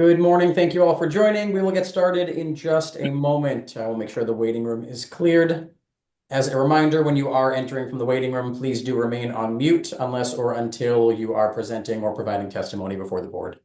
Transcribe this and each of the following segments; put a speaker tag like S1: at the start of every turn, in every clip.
S1: Good morning. Thank you all for joining. We will get started in just a moment. I will make sure the waiting room is cleared. As a reminder, when you are entering from the waiting room, please do remain on mute unless or until you are presenting or providing testimony before the board.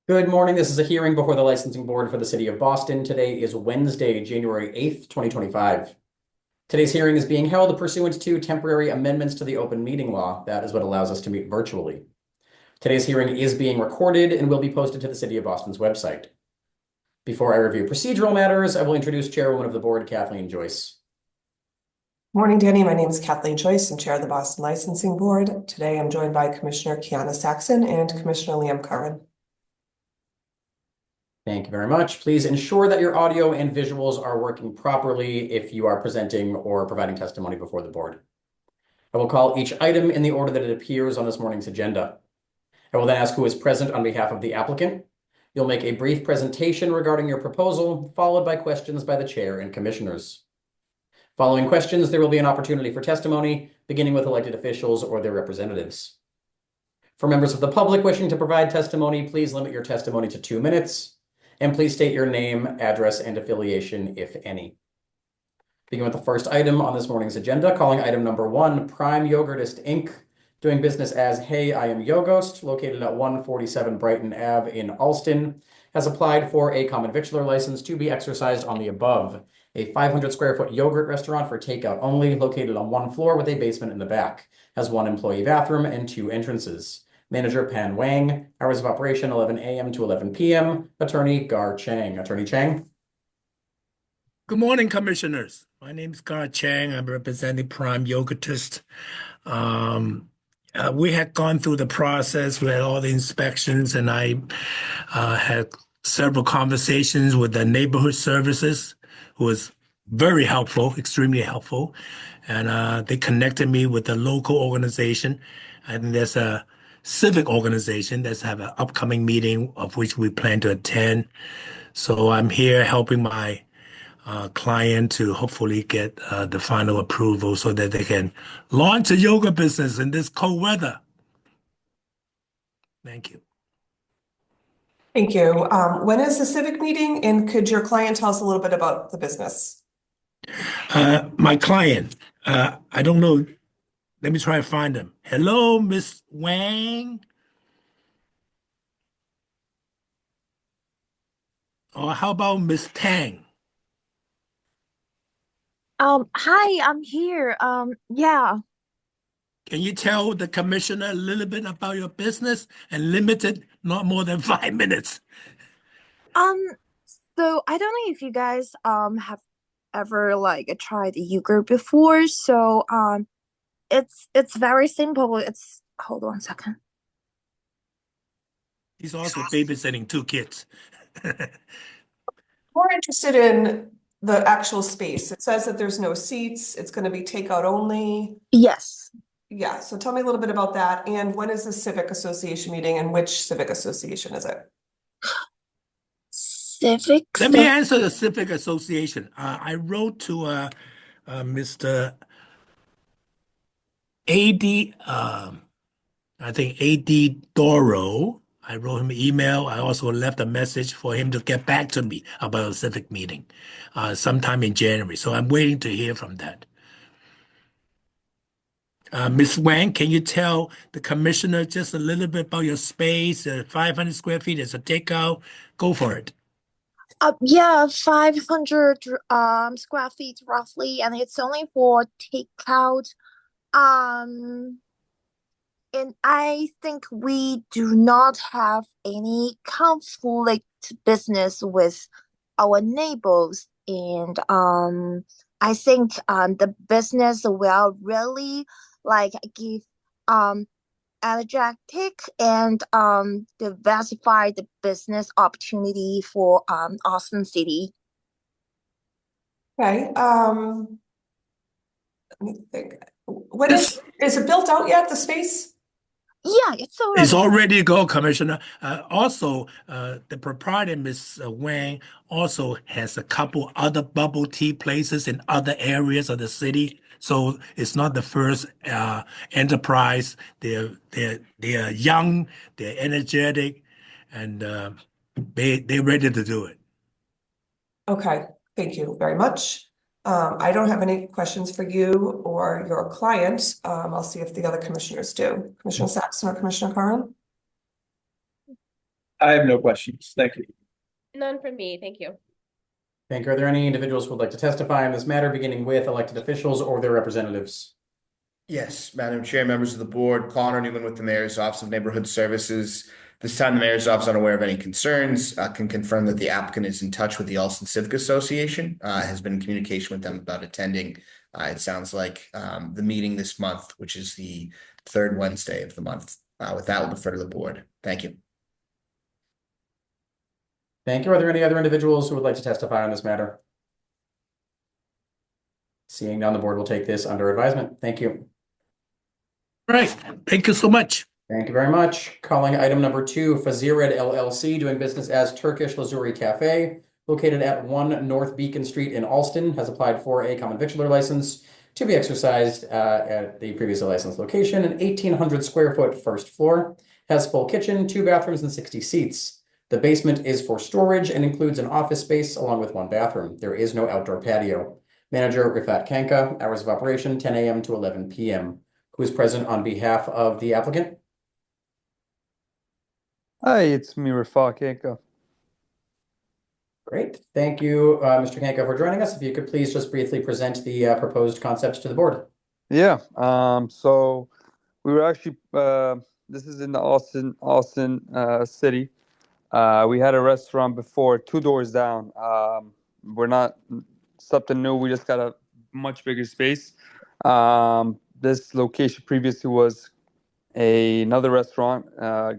S1: Good morning. This is a hearing before the licensing board for the city of Boston. Today is Wednesday, January 8th, 2025. Today's hearing is being held pursuant to temporary amendments to the open meeting law. That is what allows us to meet virtually. Today's hearing is being recorded and will be posted to the City of Boston's website. Before I review procedural matters, I will introduce Chairwoman of the Board, Kathleen Joyce.
S2: Morning, Danny. My name is Kathleen Joyce. I'm Chair of the Boston Licensing Board. Today I'm joined by Commissioner Kiana Saxon and Commissioner Liam Curran.
S1: Thank you very much. Please ensure that your audio and visuals are working properly if you are presenting or providing testimony before the board. I will call each item in the order that it appears on this morning's agenda. I will then ask who is present on behalf of the applicant. You'll make a brief presentation regarding your proposal, followed by questions by the chair and commissioners. Following questions, there will be an opportunity for testimony, beginning with elected officials or their representatives. For members of the public wishing to provide testimony, please limit your testimony to 2 minutes, and please state your name, address, and affiliation, if any. Begin with the first item on this morning's agenda, calling item number 1, Prime Yogurtist, Inc., doing business as Hey, I Am Yogost, located at 147 Brighton Ave in Alston, has applied for a common victular license to be exercised on the above, a 500 square foot yogurt restaurant for takeout only, located on 1 floor with a basement in the back, has 1 employee bathroom and 2 entrances. Manager Pan Wang, hours of operation 11 a.m. to 11 p.m. Attorney Gar Chang. Attorney Chang.
S3: Good morning, commissioners. My name is Gar Chang. I'm representing Prime Yogurtist. We had gone through the process. We had all the inspections, and I had several conversations with the neighborhood services, who was very helpful, extremely helpful. And they connected me with the local organization. And there's a civic organization that's have an upcoming meeting of which we plan to attend. So I'm here helping my client to hopefully get the final approval so that they can launch a yoga business in this cold weather. Thank you.
S2: Thank you. When is the civic meeting, and could your client tell us a little bit about the business?
S3: My client, I don't know. Let me try and find him. Hello, Miss Wang. Or how about Miss Tang?
S4: Hi, I'm here. Yeah.
S3: Can you tell the commissioner a little bit about your business and limit it not more than 5 minutes?
S4: Um, so I don't know if you guys have ever like tried yogurt before. So it's very simple. It's hold on a second.
S3: He's also babysitting 2 kids.
S2: More interested in the actual space. It says that there's no seats. It's going to be takeout only.
S4: Yes.
S2: Yeah, so tell me a little bit about that. And when is the civic association meeting, and which civic association is it?
S4: Civic.
S3: Let me answer the Civic Association. I wrote to Mr. A.D. I think A.D. Doro. I wrote him an email. I also left a message for him to get back to me about a civic meeting sometime in January. So I'm waiting to hear from that. Ms. Wang, can you tell the commissioner just a little bit about your space? 500 square feet is a takeout. Go for it.
S4: Yeah, 500 square feet roughly, and it's only for takeout. Um, And I think we do not have any conflict business with our neighbors. And I think the business will really like give um energetic and diversify the business opportunity for Austin City.
S2: Okay, let me think. When
S3: This
S2: is it built out yet, the space?
S4: Yeah, it's
S3: is
S4: already
S3: already a go, Commissioner. Also, the proprietor, Ms. Wang, also has a couple other bubble tea places in other areas of the city. So it's not the first enterprise. They're young, they're energetic, and they're ready to do it.
S2: Okay, thank you very much. I don't have any questions for you or your client. I'll see if the other commissioners do. Commissioner Saxon or Commissioner Curran?
S5: I have no questions. Thank you.
S6: None from me, thank you.
S1: Thank you. Are there any individuals who would like to testify on this matter, beginning with elected officials or their representatives?
S7: Yes, Madam Chair, members of the board, Connor Newman with the Mayor's Office of Neighborhood Services. This time, the Mayor's Office, unaware of any concerns, can confirm that the applicant is in touch with the Alston Civic Association, has been in communication with them about attending. It sounds like the meeting this month, which is the third Wednesday of the month. With that, we'll defer to the board. Thank you.
S1: Thank you. Are there any other individuals who would like to testify on this matter? Seeing none, the board will take this under advisement. Thank you.
S3: All right. Thank you so much.
S1: Thank you very much. Calling item number 2, Fazired LLC, doing business as Turkish Lazuri Cafe, located at 1 North Beacon Street in Alston, has applied for a common victualler license to be exercised at the previously licensed location, an 1,800 square foot first floor, has full kitchen, 2 bathrooms, and 60 seats. The basement is for storage and includes an office space along with 1 bathroom. There is no outdoor patio. Manager Rifat Kanka, hours of operation 10 a.m. to 11 p.m. Who is present on behalf of the applicant?
S8: Hi, it's me, Rafaq Kanka.
S1: Great. Thank you, Mr. Kanka, for joining us. If you could please just briefly present the proposed concepts to the board.
S8: Yeah, so we were actually this is in the Austin city. We had a restaurant before 2 doors down. We're not something new. We just got a much bigger space. This location previously was another restaurant.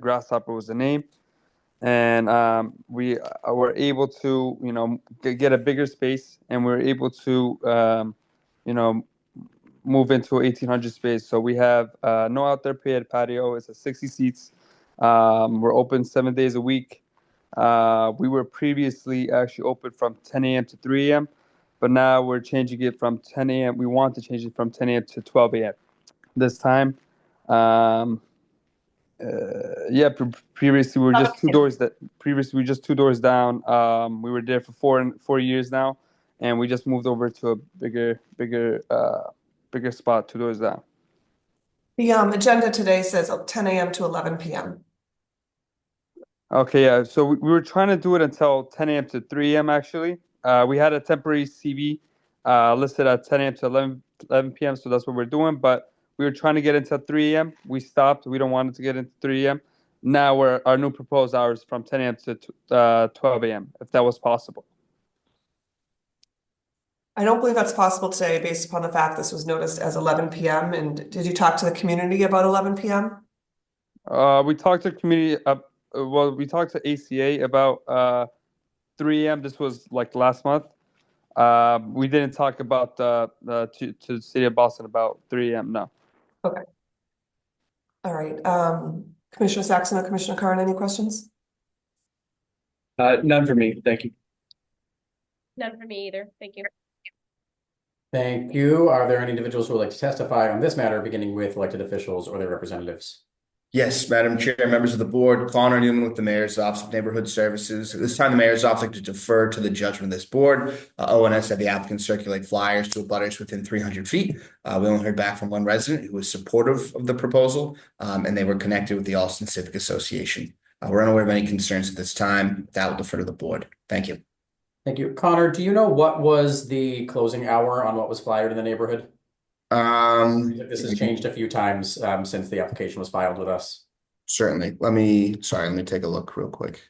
S8: Grasshopper was the name. And we were able to, get a bigger space, and we were able to, you know, move into 1,800 space. So we have no outdoor patio. It's a 60 seats. We're open 7 days a week. We were previously actually open from 10 a.m. to 3 a.m., but now we're changing it from 10 a.m. We want to change it from 10 a.m. to 12 a.m. this time. Yeah, previously we were just 2 doors that previously we were just 2 doors down. We were there for 4 years now, and we just moved over to a bigger spot 2 doors down.
S2: The agenda today says 10 a.m. to 11 p.m.
S8: Okay, yeah. So we were trying to do it until 10 a.m. to 3 a.m. actually. We had a temporary CV listed at 10 a.m. to 11 p.m. So that's what we're doing. But we were trying to get into 3 a.m. We stopped. We don't want it to get into 3 a.m. Now our new proposed hours from 10 a.m. to 12 a.m. if that was possible.
S2: I don't believe that's possible today based upon the fact this was noticed as 11 p.m. And did you talk to the community about 11 p.m.?
S8: We talked to community. We talked to ACA about 3 a.m. This was like last month. We didn't talk about to the city of Boston about 3 a.m. No.
S2: Okay. All right. Commissioner Saxon or Commissioner Curran, any questions?
S5: None for me. Thank you.
S6: None from me either, thank you.
S1: Thank you. Are there any individuals who would like to testify on this matter, beginning with elected officials or their representatives?
S7: Yes, Madam Chair, members of the board, Connor Newman with the Mayor's Office of Neighborhood Services. This time, the Mayor's Office would like to defer to the judgment of this board. ONS had the applicant circulate flyers to abutters within 300 feet. We only heard back from 1 resident who was supportive of the proposal, and they were connected with the Alston Civic Association. We're unaware of any concerns at this time. That will defer to the board. Thank you.
S1: Thank you. Connor, do you know what was the closing hour on what was flyered in the neighborhood? This has changed a few times since the application was filed with us.
S7: Certainly. Let me take a look real quick.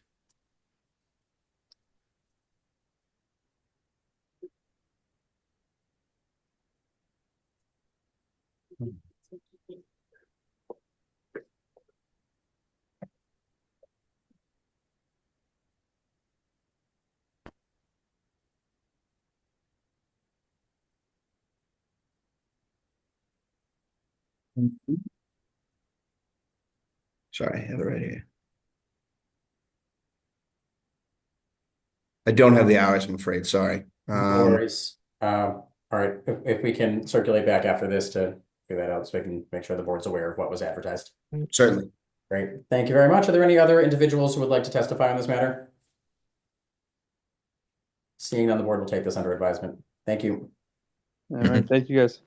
S7: Sorry, I have it right here. I don't have the hours, I'm afraid. Sorry.
S1: No worries. All right, if we can circulate back after this to figure that out so we can make sure the board's aware of what was advertised.
S7: Certainly.
S1: Great. Thank you very much. Are there any other individuals who would like to testify on this matter? Seeing none, the board will take this under advisement. Thank you.
S8: All right, thank you guys.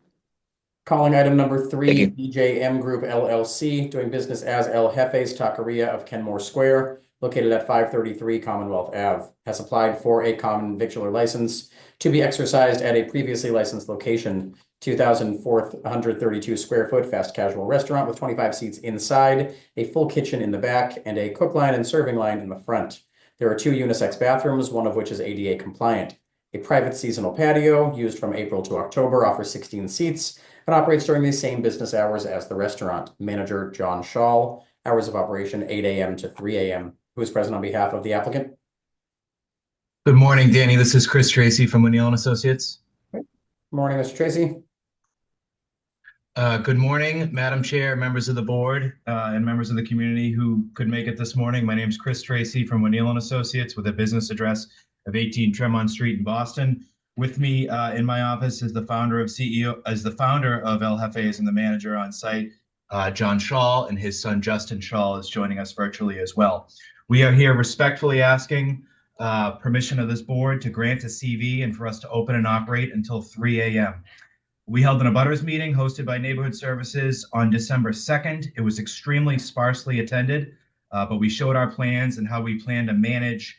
S1: Calling item number 3,
S7: Thank
S1: BJM Group LLC, doing business as El Jefe's Taqueria of Kenmore Square, located at 533 Commonwealth Ave, has applied for a common victualler license to be exercised at a previously licensed location, 2,432 square foot fast casual restaurant with 25 seats inside, a full kitchen in the back, and a cook line and serving line in the front. There are 2 unisex bathrooms, one of which is ADA compliant. A private seasonal patio, used from April to October, offers 16 seats and operates during the same business hours as the restaurant. Manager John Shaw, hours of operation 8 a.m. to 3 a.m. Who is present on behalf of the applicant?
S9: Good morning, Danny. This is Chris Tracy from O'Neill and Associates.
S1: Good morning, Mr. Tracy.
S9: Good morning, Madam Chair, members of the board, and members of the community who could make it this morning. My name is Chris Tracy from O'Neill and Associates with a business address of 18 Tremont Street in Boston. With me in my office is the founder of El Jefe's and the manager on site, John Shaw, and his son Justin Shaw is joining us virtually as well. We are here respectfully asking permission of this board to grant a CV and for us to open and operate until 3 a.m. We held an abutters meeting hosted by Neighborhood Services on December 2nd. It was extremely sparsely attended, but we showed our plans and how we plan to manage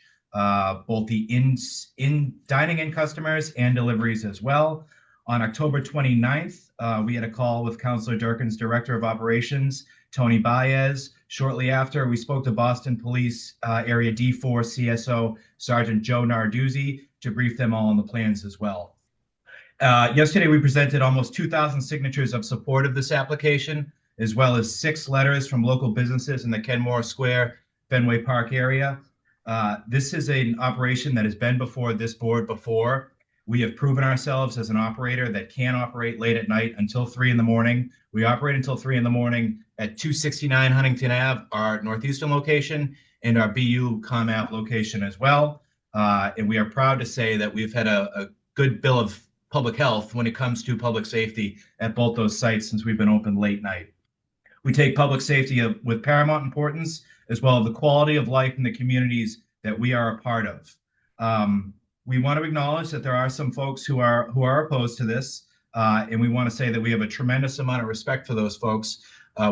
S9: both the in dining in customers and deliveries as well. On October 29th, we had a call with Councilor Durkin's Director of Operations, Tony Baez. Shortly after, we spoke to Boston Police Area D4 CSO Sergeant Joe Narduzzi to brief them all on the plans as well. Yesterday, we presented almost 2,000 signatures of support of this application, as well as 6 letters from local businesses in the Kenmore Square, Fenway Park area. This is an operation that has been before this board before. We have proven ourselves as an operator that can operate late at night until 3 in the morning. We operate until 3 in the morning at 269 Huntington Ave, our northeastern location, and our BU ComApp location as well. And we are proud to say that we've had a good bill of public health when it comes to public safety at both those sites since we've been open late night. We take public safety with paramount importance, as well as the quality of life in the communities that we are a part of. We want to acknowledge that there are some folks who are opposed to this, and we want to say that we have a tremendous amount of respect for those folks.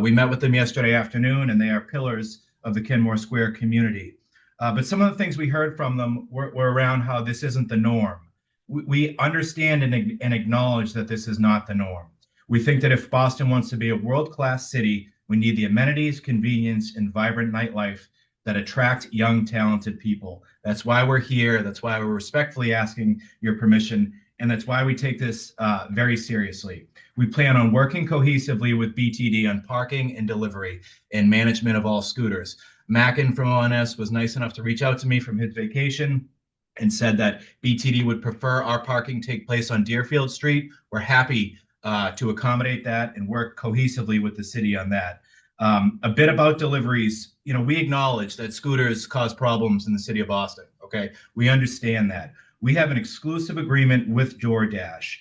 S9: We met with them yesterday afternoon, and they are pillars of the Kenmore Square community. But some of the things we heard from them were around how this isn't the norm. We understand and acknowledge that this is not the norm. We think that if Boston wants to be a world-class city, we need the amenities, convenience, and vibrant nightlife that attract young, talented people. That's why we're here. That's why we're respectfully asking your permission. And that's why we take this very seriously. We plan on working cohesively with BTD on parking and delivery and management of all scooters. Mackin from ONS was nice enough to reach out to me from his vacation and said that BTD would prefer our parking take place on Deerfield Street. We're happy to accommodate that and work cohesively with the city on that. A bit about deliveries. We acknowledge that scooters cause problems in the city of Boston, okay? We understand that. We have an exclusive agreement with DoorDash.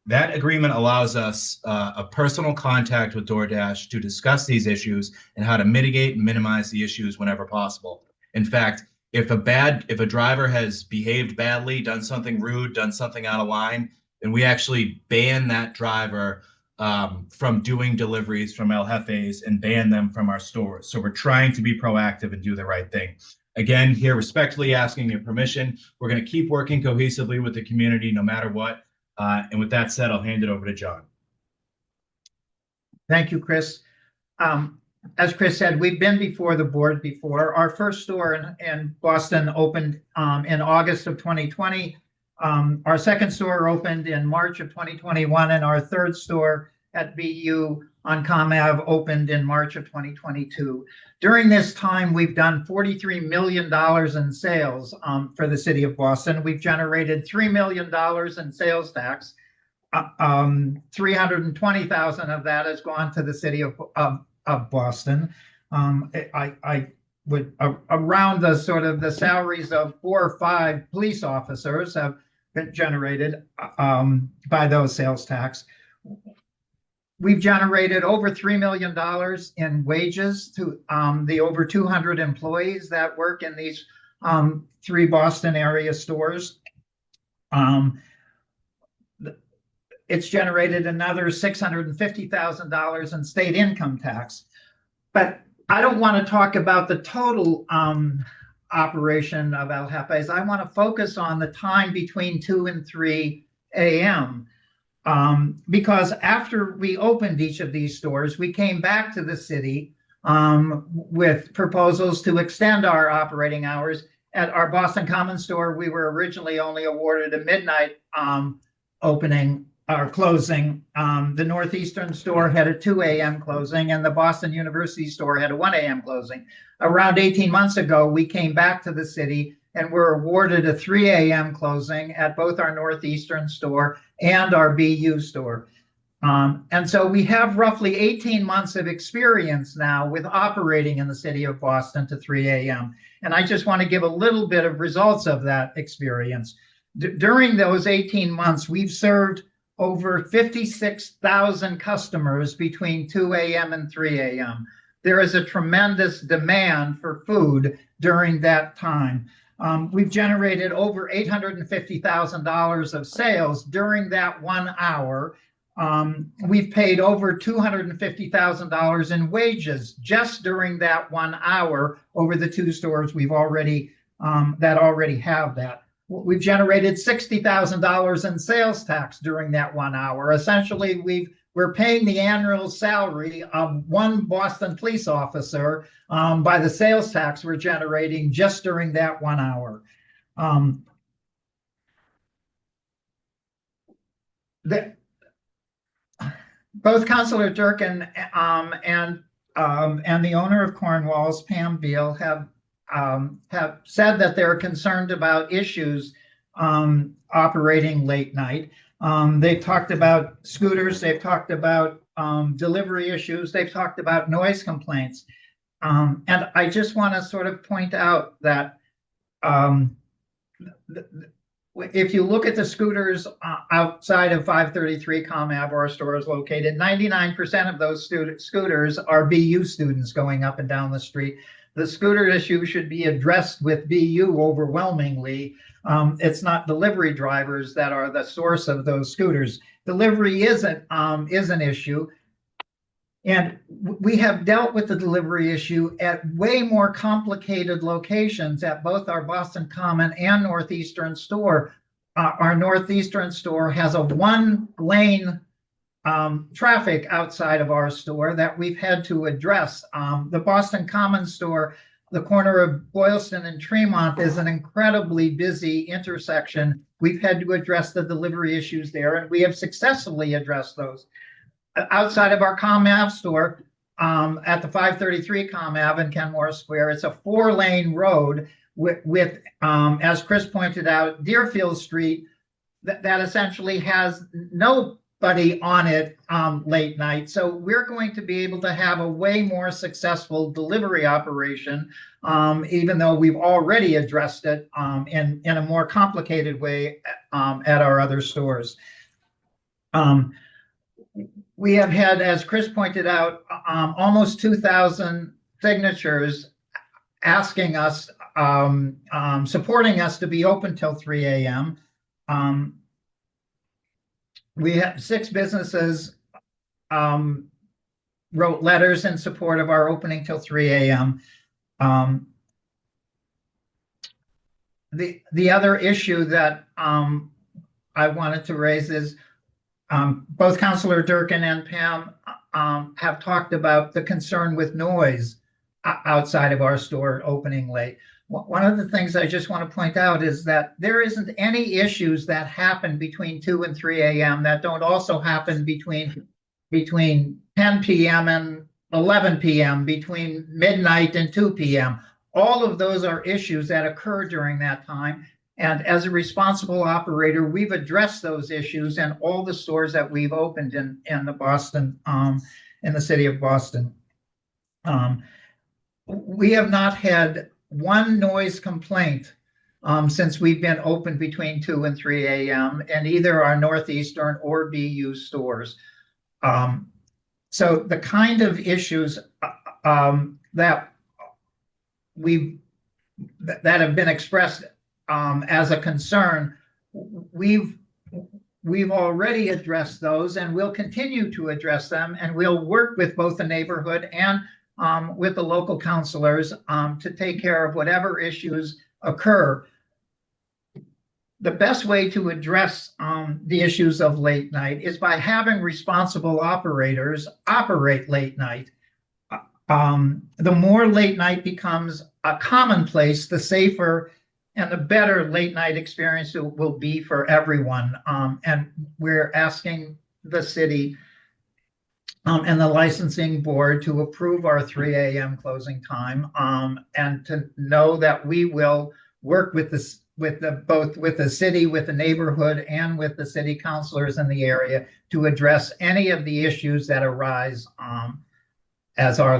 S9: That agreement allows us a personal contact with DoorDash to discuss these issues and how to mitigate and minimize the issues whenever possible. In fact, if a driver has behaved badly, done something rude, done something out of line, then we actually ban that driver from doing deliveries from El Jefe's and ban them from our stores. So we're trying to be proactive and do the right thing. Again, here respectfully asking your permission. We're going to keep working cohesively with the community no matter what. And with that said, I'll hand it over to John.
S10: Thank you, Chris. As Chris said, we've been before the board before. Our first store in Boston opened in August of 2020. Our second store opened in March of 2021, and our third store at BU on Com Ave opened in March of 2022. During this time, we've done $43 million in sales for the city of Boston. We've generated $3 million in sales tax. 320,000 of that has gone to the city of Boston. I would around the sort of the salaries of 4 or 5 police officers have been generated by those sales tax. We've generated over $3 million in wages to the over 200 employees that work in these 3 Boston area stores. It's generated another $650,000 in state income tax. But I don't want to talk about the total operation of El Jefe's. I want to focus on the time between 2 and 3 a.m. Because after we opened each of these stores, we came back to the city with proposals to extend our operating hours. At our Boston Common store, we were originally only awarded a midnight opening or closing. The Northeastern store had a 2 a.m. closing, and the Boston University store had a 1 a.m. closing. Around 18 months ago, we came back to the city and were awarded a 3 a.m. closing at both our Northeastern store and our BU store. And so we have roughly 18 months of experience now with operating in the city of Boston to 3 a.m. And I just want to give a little bit of results of that experience. During those 18 months, we've served over 56,000 customers between 2 a.m. and 3 a.m. There is a tremendous demand for food during that time. We've generated over $850,000 of sales during that 1 hour. We've paid over $250,000 in wages just during that 1 hour over the 2 stores we've already that already have that. We've generated $60,000 in sales tax during that 1 hour. Essentially, we're paying the annual salary of 1 Boston police officer by the sales tax we're generating just during that 1 hour. Both Councilor Durkin and the owner of Cornwall's, Pam Beal, have said that they're concerned about issues operating late night. They've talked about scooters. They've talked about delivery issues. They've talked about noise complaints. And I just want to sort of point out that if you look at the scooters outside of 533 Com Ave, where our store is located, 99% of those scooters are BU students going up and down the street. The scooter issue should be addressed with BU overwhelmingly. It's not delivery drivers that are the source of those scooters. Delivery is an issue. And we have dealt with the delivery issue at way more complicated locations at both our Boston Common and Northeastern store. Our Northeastern store has a 1-lane traffic outside of our store that we've had to address. The Boston Common store, the corner of Boylston and Tremont, is an incredibly busy intersection. We've had to address the delivery issues there, and we have successfully addressed those. Outside of our Com Ave store, at the 533 Com Ave in Kenmore Square, it's a 4-lane road with as Chris pointed out, Deerfield Street, that essentially has nobody on it late night. So we're going to be able to have a way more successful delivery operation, even though we've already addressed it in a more complicated way at our other stores. We have had, as Chris pointed out, almost 2,000 signatures asking us, supporting us to be open till 3 a.m. We have 6 businesses wrote letters in support of our opening till 3 a.m. The other issue that I wanted to raise is both Councilor Durkin and Pam have talked about the concern with noise outside of our store opening late. One of the things I just want to point out is that there isn't any issues that happen between 2 and 3 a.m. that don't also happen between 10 p.m. and 11 p.m., between midnight and 2 p.m. All of those are issues that occur during that time. And as a responsible operator, we've addressed those issues in all the stores that we've opened in the Boston, in the city of Boston. We have not had one noise complaint since we've been open between 2 and 3 a.m. in either our Northeastern or BU stores. So the kind of issues that have been expressed as a concern, we've already addressed those, and we'll continue to address them, and we'll work with both the neighborhood and with the local counselors to take care of whatever issues occur. The best way to address the issues of late night is by having responsible operators operate late night. The more late night becomes a commonplace, the safer and the better late night experience it will be for everyone. And we're asking the city and the licensing board to approve our 3 a.m. closing time, and to know that we will work with both with the city, with the neighborhood, and with the city councilors in the area to address any of the issues that arise as our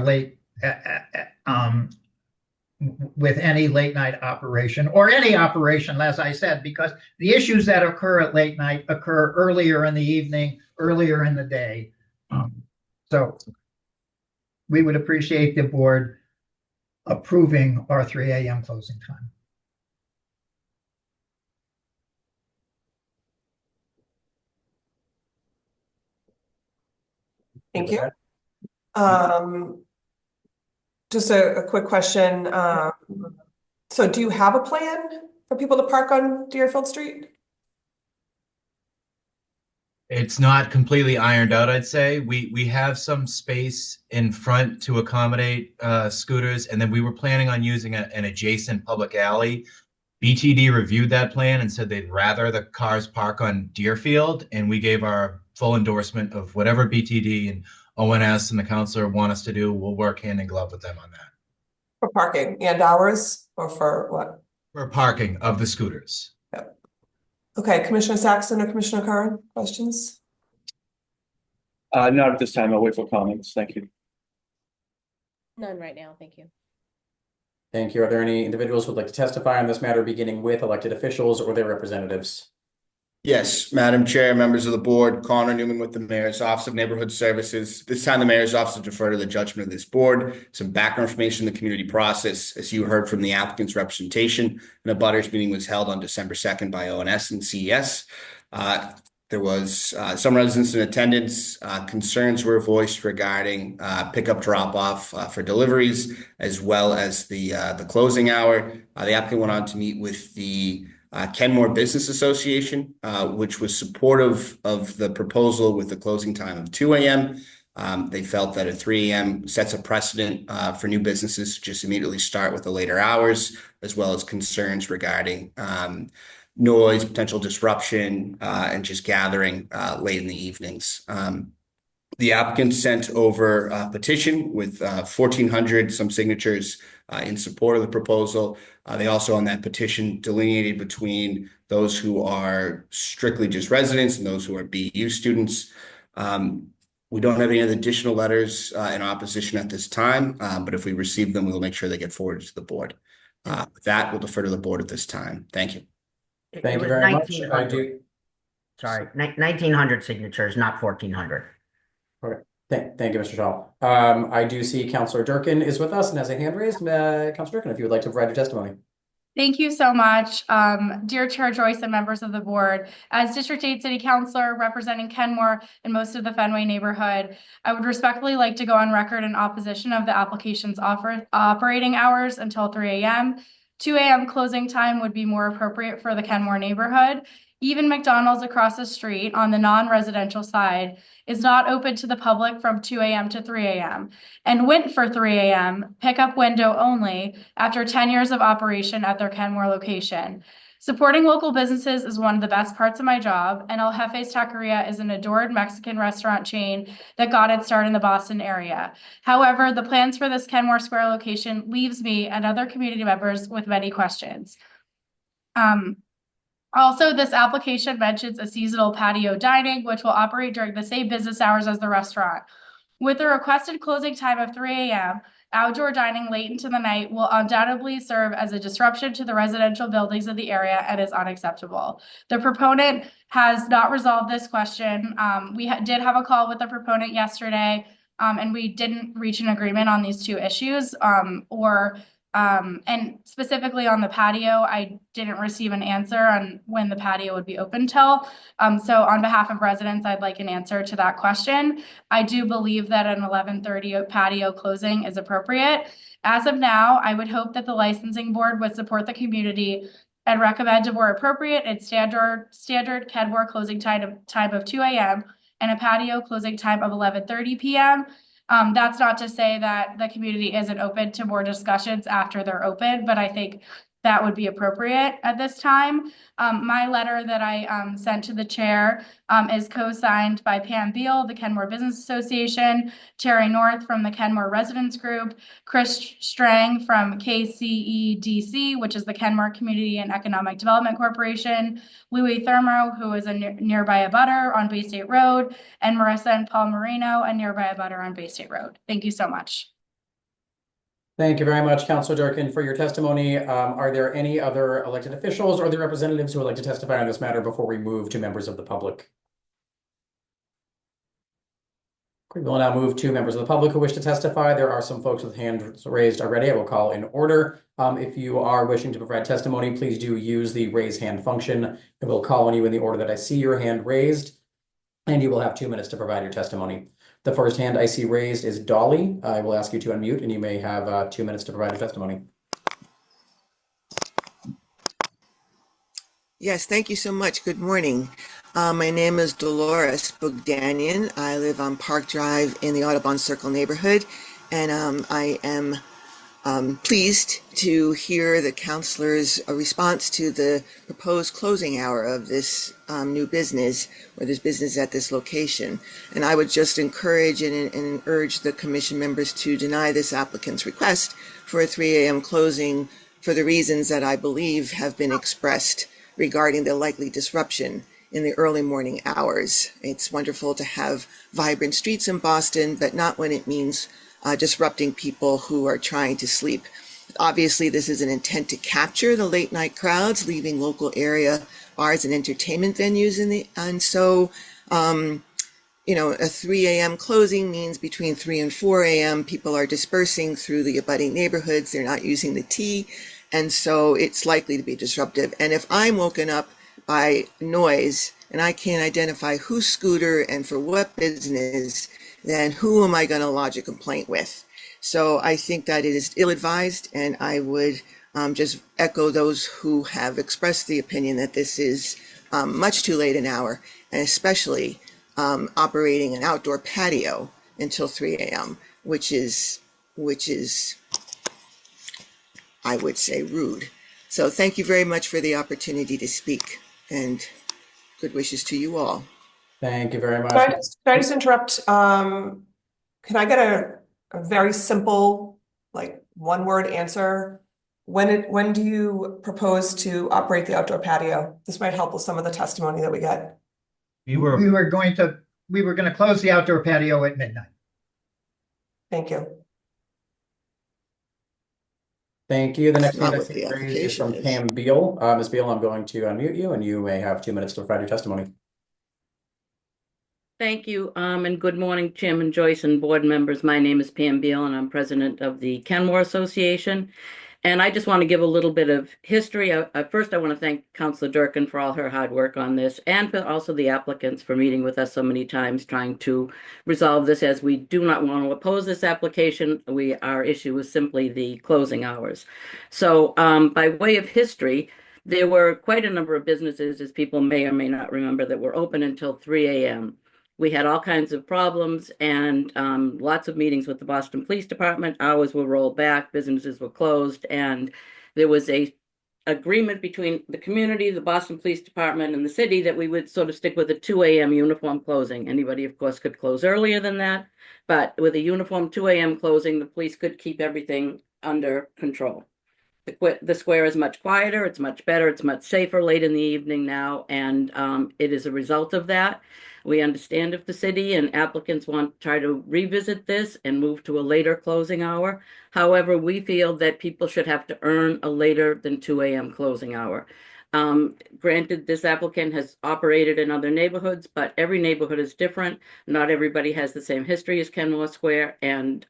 S10: with any late night operation, or any operation, as I said, because the issues that occur at late night occur earlier in the evening, earlier in the day. So we would appreciate the board approving our 3 a.m. closing time.
S2: Thank you. Just a quick question. So do you have a plan for people to park on Deerfield Street?
S9: It's not completely ironed out, I'd say. We have some space in front to accommodate scooters, and then we were planning on using an adjacent public alley. BTD reviewed that plan and said they'd rather the cars park on Deerfield, and we gave our full endorsement of whatever BTD and ONS and the counselor want us to do. We'll work hand in glove with them on that.
S2: For parking and hours, or for what?
S9: For parking of the scooters.
S2: Yep. Okay, Commissioner Saxon or Commissioner Curran, questions?
S5: Not at this time. I'll wait for comments. Thank you.
S6: None right now, thank you.
S1: Thank you. Are there any individuals who would like to testify on this matter, beginning with elected officials or their representatives?
S7: Yes, Madam Chair, members of the board, Connor Newman with the Mayor's Office of Neighborhood Services. This time, the Mayor's Office will defer to the judgment of this board. Some background information in the community process. As you heard from the applicant's representation, an abutters meeting was held on December 2nd by ONS and CES. There was some residents in attendance. Concerns were voiced regarding pickup drop-off for deliveries, as well as the closing hour. The applicant went on to meet with the Kenmore Business Association, which was supportive of the proposal with the closing time of 2 a.m. They felt that a 3 a.m. sets a precedent for new businesses to just immediately start with the later hours, as well as concerns regarding noise, potential disruption, and just gathering late in the evenings. The applicant sent over a petition with 1,400 some signatures in support of the proposal. They also, on that petition, delineated between those who are strictly just residents and those who are BU students. We don't have any additional letters in opposition at this time, but if we receive them, we'll make sure they get forwarded to the board. With that, we'll defer to the board at this time. Thank you.
S1: Thank you very much. I
S11: 1900.
S1: do.
S11: Sorry, 1,900 signatures, not 1,400.
S1: Okay. Thank you, Mr. Shaw. I do see Councillor Durkin is with us and has a hand raised. Councillor Durkin, if you would like to provide your testimony.
S12: Thank you so much. Dear Chair Joyce and members of the board, as District 8 City Councilor representing Kenmore and most of the Fenway neighborhood, I would respectfully like to go on record in opposition of the application's operating hours until 3 a.m. 2 a.m. closing time would be more appropriate for the Kenmore neighborhood. Even McDonald's across the street on the non-residential side is not open to the public from 2 a.m. to 3 a.m. and went for 3 a.m. pickup window only after 10 years of operation at their Kenmore location. Supporting local businesses is one of the best parts of my job, and El Jefe's Taqueria is an adored Mexican restaurant chain that got its start in the Boston area. However, the plans for this Kenmore Square location leaves me and other community members with many questions. Also, this application mentions a seasonal patio dining, which will operate during the same business hours as the restaurant. With the requested closing time of 3 a.m., outdoor dining late into the night will undoubtedly serve as a disruption to the residential buildings of the area and is unacceptable. The proponent has not resolved this question. We did have a call with the proponent yesterday, and we didn't reach an agreement on these two issues, and specifically on the patio, I didn't receive an answer on when the patio would be open till. So on behalf of residents, I'd like an answer to that question. I do believe that an 11:30 patio closing is appropriate. As of now, I would hope that the licensing board would support the community and recommend a more appropriate and standard Kenmore closing time of 2 a.m. and a patio closing time of 11:30 p.m. That's not to say that the community isn't open to more discussions after they're open, but I think that would be appropriate at this time. My letter that I sent to the chair is co-signed by Pam Beal, the Kenmore Business Association, Terry North from the Kenmore Residents Group, Chris Strang from KCEDC, which is the Kenmore Community and Economic Development Corporation, Louis Thermo, who is a nearby abutter on Bay State Road, and Marissa and Paul Marino, a nearby abutter on Bay State Road. Thank you so much.
S1: Thank you very much, Councilor Durkin, for your testimony. Are there any other elected officials or their representatives who would like to testify on this matter before we move to members of the public? We will now move to members of the public who wish to testify. There are some folks with hands raised already. I will call in order. If you are wishing to provide testimony, please do use the raise hand function. I will call on you in the order that I see your hand raised, and you will have 2 minutes to provide your testimony. The first hand I see raised is Dolly. I will ask you to unmute, and you may have 2 minutes to provide your testimony.
S13: Yes, thank you so much. Good morning. My name is Dolores Bogdanian. I live on Park Drive in the Audubon Circle neighborhood, and I am pleased to hear the councilor's response to the proposed closing hour of this new business, or this business at this location. And I would just encourage and urge the commission members to deny this applicant's request for a 3 a.m. closing for the reasons that I believe have been expressed regarding the likely disruption in the early morning hours. It's wonderful to have vibrant streets in Boston, but not when it means disrupting people who are trying to sleep. Obviously, this is an intent to capture the late night crowds leaving local area bars and entertainment venues a 3 a.m. closing means between 3 and 4 a.m. people are dispersing through the abutting neighborhoods. They're not using the T, and so it's likely to be disruptive. And if I'm woken up by noise and I can't identify whose scooter and for what business, then who am I going to lodge a complaint with? So I think that it is ill-advised, and I would just echo those who have expressed the opinion that this is much too late an hour, and especially operating an outdoor patio until 3 a.m., which is, I would say, rude. So thank you very much for the opportunity to speak, and good wishes to you all.
S1: Thank you very much.
S2: Can I just interrupt? Can I get a very simple, like, one-word answer? When do you propose to operate the outdoor patio? This might help with some of the testimony that we get.
S10: We were going to close the outdoor patio at midnight.
S2: Thank you.
S1: Thank you. The next
S13: That's not
S1: hand I
S13: what
S1: see
S13: the
S1: raised is from
S13: application is.
S1: Pam Beal. Ms. Beal, I'm going to unmute you, and you may have 2 minutes to provide your testimony.
S14: Thank you, and good morning, Chairman Joyce and board members. My name is Pam Beal, and I'm president of the Kenmore Association. And I just want to give a little bit of history. First, I want to thank Councilor Durkin for all her hard work on this, and for also the applicants for meeting with us so many times trying to resolve this, as we do not want to oppose this application. Our issue is simply the closing hours. So by way of history, there were quite a number of businesses, as people may or may not remember, that were open until 3 a.m. We had all kinds of problems and lots of meetings with the Boston Police Department. Hours were rolled back, businesses were closed, and there was a agreement between the community, the Boston Police Department, and the city that we would sort of stick with a 2 a.m. uniform closing. Anybody, of course, could close earlier than that, but with a uniform 2 a.m. closing, the police could keep everything under control. The square is much quieter, it's much better, it's much safer late in the evening now, and it is a result of that. We understand if the city and applicants want to try to revisit this and move to a later closing hour. However, we feel that people should have to earn a later than 2 a.m. closing hour. Granted, this applicant has operated in other neighborhoods, but every neighborhood is different. Not everybody has the same history as Kenmore Square, and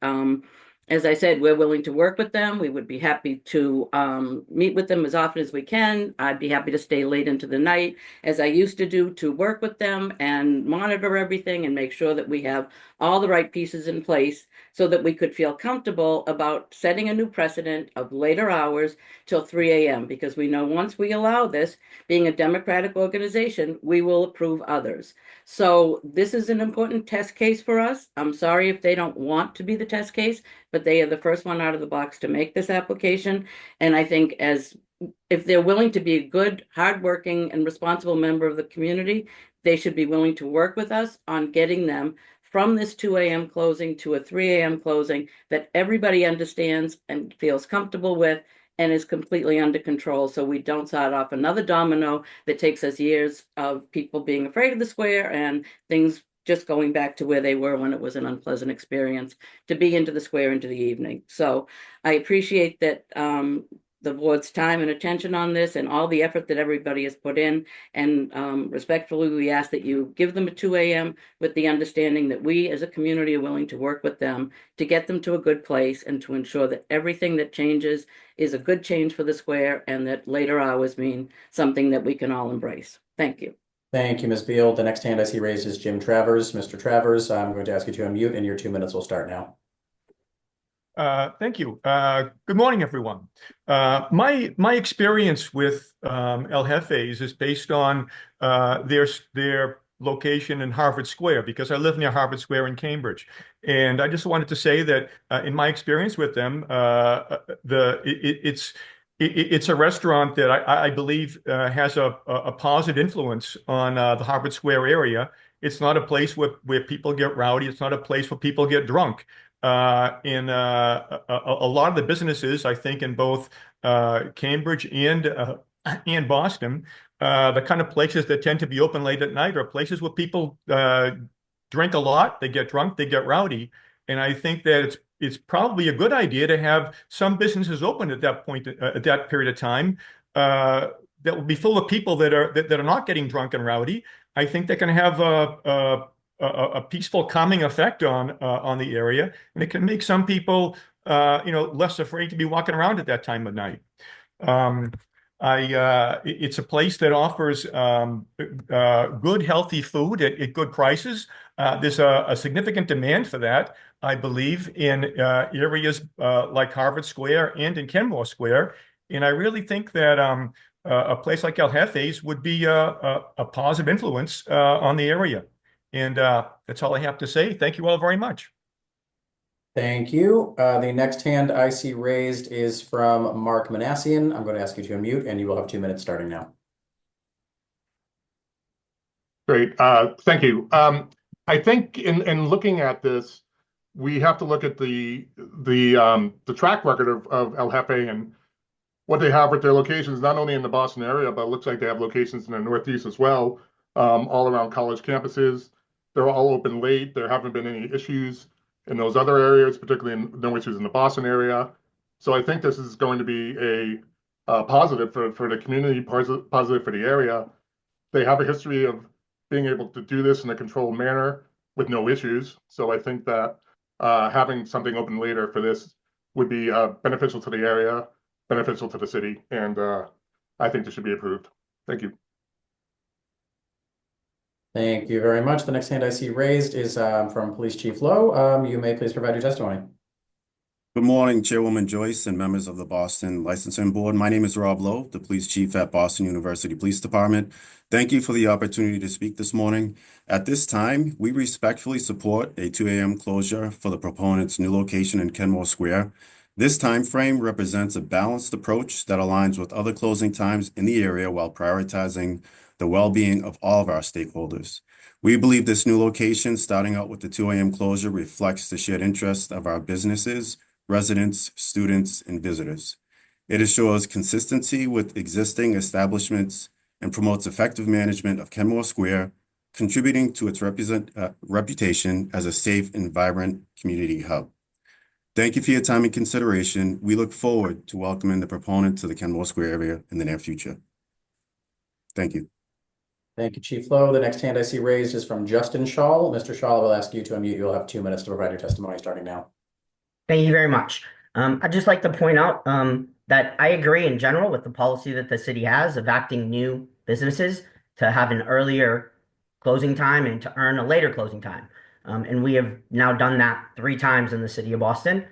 S14: as I said, we're willing to work with them. We would be happy to meet with them as often as we can. I'd be happy to stay late into the night, as I used to do, to work with them and monitor everything and make sure that we have all the right pieces in place so that we could feel comfortable about setting a new precedent of later hours till 3 a.m. Because we know once we allow this, being a democratic organization, we will approve others. So this is an important test case for us. I'm sorry if they don't want to be the test case, but they are the first one out of the box to make this application. And I think if they're willing to be a good, hardworking, and responsible member of the community, they should be willing to work with us on getting them from this 2 a.m. closing to a 3 a.m. closing that everybody understands and feels comfortable with and is completely under control, so we don't start off another domino that takes us years of people being afraid of the square and things just going back to where they were when it was an unpleasant experience to be into the square into the evening. So I appreciate that the board's time and attention on this and all the effort that everybody has put in. And respectfully, we ask that you give them a 2 a.m. with the understanding that we as a community are willing to work with them to get them to a good place and to ensure that everything that changes is a good change for the square and that later hours mean something that we can all embrace. Thank you.
S1: Thank you, Ms. Beal. The next hand I see raised is Jim Travers. Mr. Travers, I'm going to ask you to unmute, and your 2 minutes will start now.
S15: Thank you. Good morning, everyone. My experience with El Jefes is based on their location in Harvard Square, because I live near Harvard Square in Cambridge. And I just wanted to say that in my experience with them, it's a restaurant that I believe has a positive influence on the Harvard Square area. It's not a place where people get rowdy. It's not a place where people get drunk. In a lot of the businesses, I think, in both Cambridge and Boston, the kind of places that tend to be open late at night are places where people drink a lot, they get drunk, they get rowdy, and I think that it's probably a good idea to have some businesses open at that point, at that period of time, that will be full of people that are not getting drunk and rowdy. I think they can have a peaceful, calming effect on the area, and it can make some people, less afraid to be walking around at that time of night. It's a place that offers good, healthy food at good prices. There's a significant demand for that, I believe, in areas like Harvard Square and in Kenmore Square. And I really think that a place like El Jefes would be a positive influence on the area. And that's all I have to say. Thank you all very much.
S1: Thank you. The next hand I see raised is from Mark Manassian. I'm going to ask you to unmute, and you will have 2 minutes starting now.
S16: Great. Thank you. I think in looking at this, we have to look at the track record of El Jefe and what they have with their locations, not only in the Boston area, but it looks like they have locations in the Northeast as well, all around college campuses. They're all open late. There haven't been any issues in those other areas, particularly no issues in the Boston area. So I think this is going to be a positive for the community, positive for the area. They have a history of being able to do this in a controlled manner with no issues. So I think that having something open later for this would be beneficial to the area. beneficial to the city, and I think this should be approved. Thank you.
S1: Thank you very much. The next hand I see raised is from Police Chief Lowe. You may please provide your testimony.
S17: Good morning, Chairwoman Joyce and members of the Boston Licensing Board. My name is Rob Lowe, the Police Chief at Boston University Police Department. Thank you for the opportunity to speak this morning. At this time, we respectfully support a 2 a.m. closure for the proponent's new location in Kenmore Square. This time frame represents a balanced approach that aligns with other closing times in the area while prioritizing the well-being of all of our stakeholders. We believe this new location, starting out with the 2 a.m. closure, reflects the shared interest of our businesses, residents, students, and visitors. It assures consistency with existing establishments and promotes effective management of Kenmore Square, contributing to its reputation as a safe and vibrant community hub. Thank you for your time and consideration. We look forward to welcoming the proponent to the Kenmore Square area in the near future. Thank you.
S1: Thank you, Chief Lowe. The next hand I see raised is from Justin Shaw. Mr. Shaw, I will ask you to unmute. You'll have 2 minutes to provide your testimony starting now.
S11: Thank you very much. I'd just like to point out that I agree in general with the policy that the city has of acting new businesses to have an earlier closing time and to earn a later closing time. And we have now done that 3 times in the city of Boston.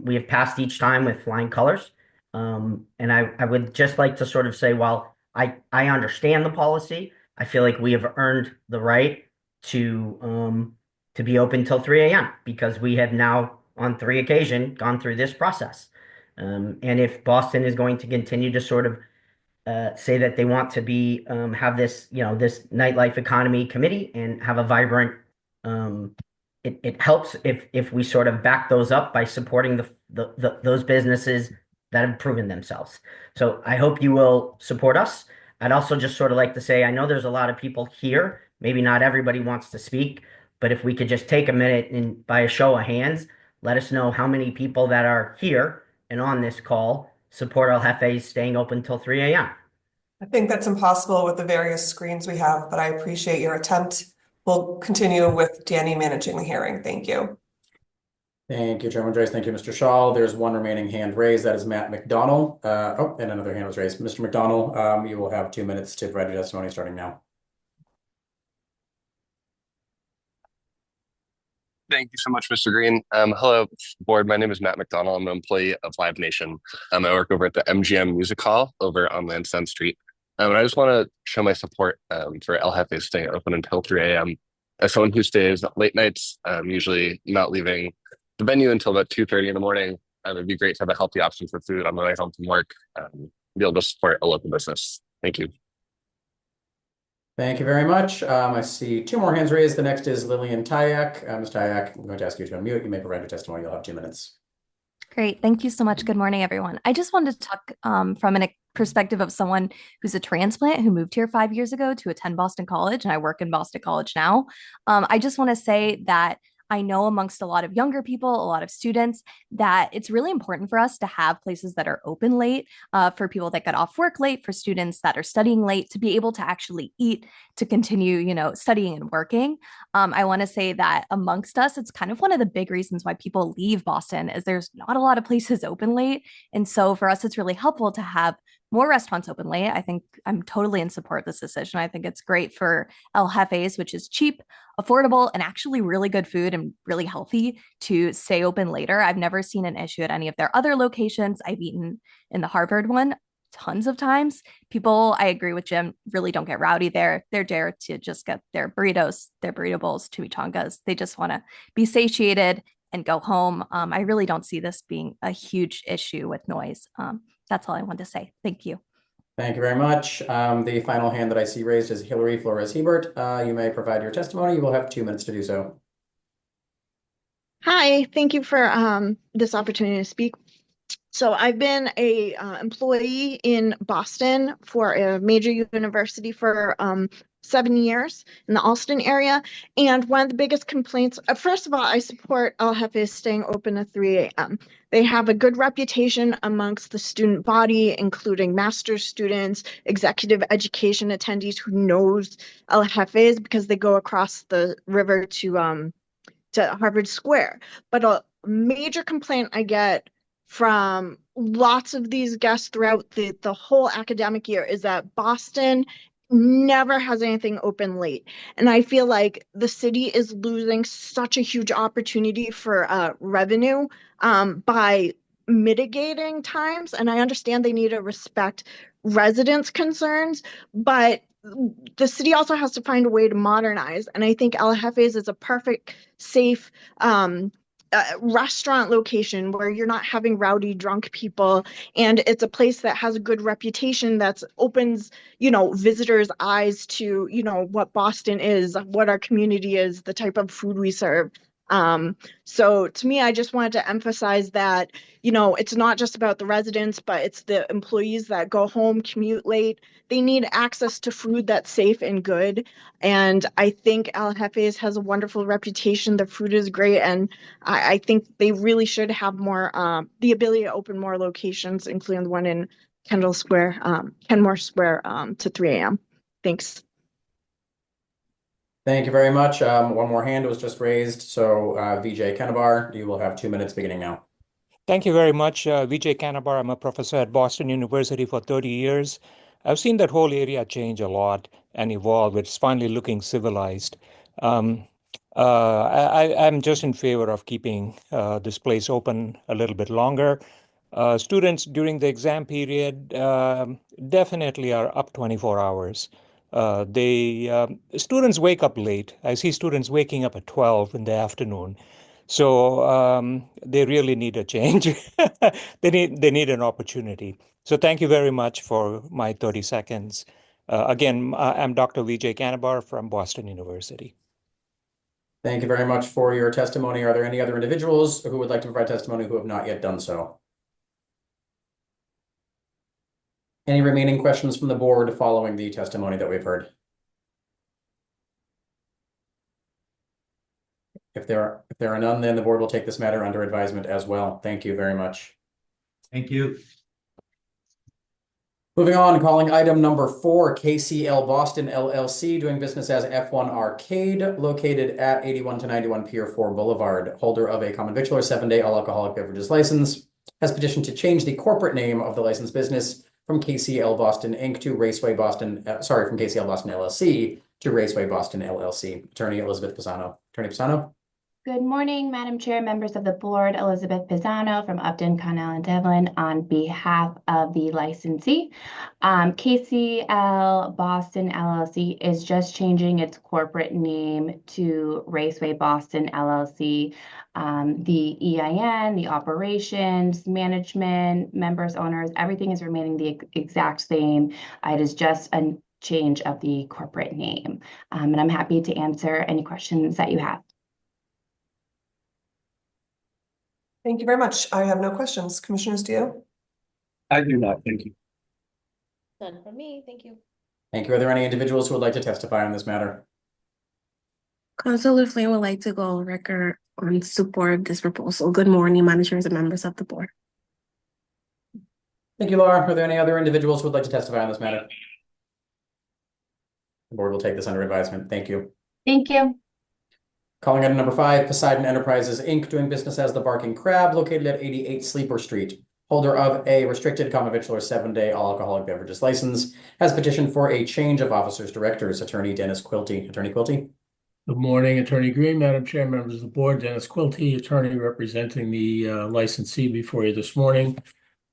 S11: We have passed each time with flying colors. And I would just like to sort of say, while I understand the policy, I feel like we have earned the right to be open till 3 a.m. because we have now on 3 occasions gone through this process. And if Boston is going to continue to sort of say that they want to be have this, this nightlife economy committee and have a vibrant, it helps if we sort of back those up by supporting those businesses that have proven themselves. So I hope you will support us. I'd also just sort of like to say, I know there's a lot of people here. Maybe not everybody wants to speak, but if we could just take a minute and by a show of hands, let us know how many people that are here and on this call support El Jefe's staying open till 3 a.m.
S2: I think that's impossible with the various screens we have, but I appreciate your attempt. We'll continue with Danny managing the hearing. Thank you.
S1: Thank you, Chairman Joyce. Thank you, Mr. Shaw. There's one remaining hand raised. That is Matt McDonald. And another hand was raised. Mr. McDonald, you will have 2 minutes to provide your testimony starting now.
S18: Thank you so much, Mr. Green. Hello, board. My name is Matt McDonald. I'm an employee of Live Nation. I work over at the MGM Music Hall over on Lansdowne Street. And I just want to show my support for El Jefe staying open until 3 a.m. As someone who stays late nights, usually not leaving the venue until about 2:30 in the morning, it would be great to have a healthy option for food on the way home from work, be able to support a local business. Thank you.
S1: Thank you very much. I see 2 more hands raised. The next is Lillian Tyak. Ms. Tyak, I'm going to ask you to unmute. You may provide your testimony. You'll have 2 minutes.
S19: Great. Thank you so much. Good morning, everyone. I just wanted to talk from a perspective of someone who's a transplant who moved here 5 years ago to attend Boston College, and I work in Boston College now. I just want to say that I know amongst a lot of younger people, a lot of students, that it's really important for us to have places that are open late, for people that get off work late, for students that are studying late, to be able to actually eat, to continue, studying and working. I want to say that amongst us, it's kind of one of the big reasons why people leave Boston is there's not a lot of places open late. And so for us, it's really helpful to have more restaurants open late. I think I'm totally in support of this decision. I think it's great for El Jefe's, which is cheap, affordable, and actually really good food and really healthy, to stay open later. I've never seen an issue at any of their other locations. I've eaten in the Harvard one tons of times. People, I agree with Jim, really don't get rowdy there. They're there to just get their burritos, their burrito bowls, chimichangas. They just want to be satiated and go home. I really don't see this being a huge issue with noise. That's all I want to say. Thank you.
S1: Thank you very much. The final hand that I see raised is Hillary Flores Hebert. You may provide your testimony. You will have 2 minutes to do so.
S20: Hi, thank you for this opportunity to speak. So I've been a employee in Boston for a major university for 7 years in the Allston area. And one of the biggest complaints, first of all, I support El Jefe staying open at 3 a.m. They have a good reputation amongst the student body, including master's students, executive education attendees who knows El Jefe's because they go across the river to Harvard Square. But a major complaint I get from lots of these guests throughout the whole academic year is that Boston never has anything open late. And I feel like the city is losing such a huge opportunity for revenue by mitigating times. And I understand they need to respect residents' concerns, but the city also has to find a way to modernize. And I think El Jefe's is a perfect, safe restaurant location where you're not having rowdy drunk people, and it's a place that has a good reputation that opens visitors eyes to what Boston is, what our community is, the type of food we serve. So to me, I just wanted to emphasize that it's not just about the residents, but it's the employees that go home, commute late. They need access to food that's safe and good, and I think El Jefe's has a wonderful reputation. The food is great, and I think they really should have more the ability to open more locations, including the one in Kenmore Square to 3 a.m. Thanks.
S1: Thank you very much. One more hand was just raised. So VJ Kenabar, you will have 2 minutes beginning now.
S21: Thank you very much, Vijay Kanabar. I'm a professor at Boston University for 30 years. I've seen that whole area change a lot and evolve. It's finally looking civilized. I'm just in favor of keeping this place open a little bit longer. Students during the exam period definitely are up 24 hours. Students wake up late. I see students waking up at 12 in the afternoon. So they really need a change. They need an opportunity. So thank you very much for my 30 seconds. Again, I'm Dr. Vijay Kanabar from Boston University.
S1: Thank you very much for your testimony. Are there any other individuals who would like to provide testimony who have not yet done so? Any remaining questions from the board following the testimony that we've heard? If there are none, then the board will take this matter under advisement as well. Thank you very much.
S9: Thank you.
S1: Moving on, calling item number 4, KCL Boston LLC, doing business as F1 Arcade, located at 81 to 91 Pier 4 Boulevard. Holder of a common victular 7-day all alcoholic beverages license has petitioned to change the corporate name of the licensed business from KCL Boston Inc. to Raceway Boston, from KCL Boston LLC to Raceway Boston LLC. Attorney Elizabeth Pisano. Attorney Pisano.
S22: Good morning, Madam Chair, members of the board. Elizabeth Pisano from Upton, Connell, and Devlin on behalf of the licensee. KCL Boston LLC is just changing its corporate name to Raceway Boston LLC. The EIN, the operations, management, members, owners, everything is remaining the exact same. It is just a change of the corporate name. And I'm happy to answer any questions that you have.
S2: Thank you very much. I have no questions. Commissioners, do you?
S5: I do not, thank you.
S6: None from me, thank you.
S1: Thank you. Are there any individuals who would like to testify on this matter?
S23: Councilor Flynn would like to go on record on support of this proposal. Good morning, managers and members of the board.
S1: Thank you, Laura. Are there any other individuals who would like to testify on this matter? The board will take this under advisement. Thank you.
S22: Thank you.
S1: Calling item number 5, Poseidon Enterprises, Inc., doing business as the Barking Crab, located at 88 Sleeper Street. Holder of a restricted common victular 7-day all alcoholic beverages license, has petitioned for a change of officers directors. Attorney Dennis Quilty. Attorney Quilty.
S3: Good morning, Attorney Green, Madam Chair, members of the board. Dennis Quilty, attorney representing the licensee before you this morning.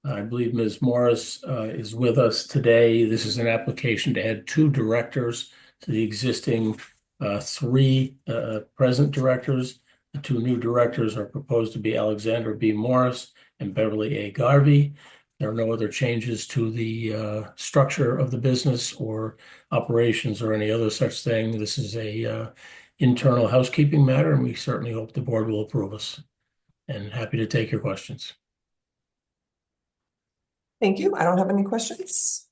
S3: I believe Ms. Morris is with us today. This is an application to add 2 directors to the existing 3 present directors. The 2 new directors are proposed to be Alexandra B. Morris and Beverly A. Garvey. There are no other changes to the structure of the business or operations or any other such thing. This is a internal housekeeping matter, and we certainly hope the board will approve us. And happy to take your questions.
S2: Thank you. I don't have any questions.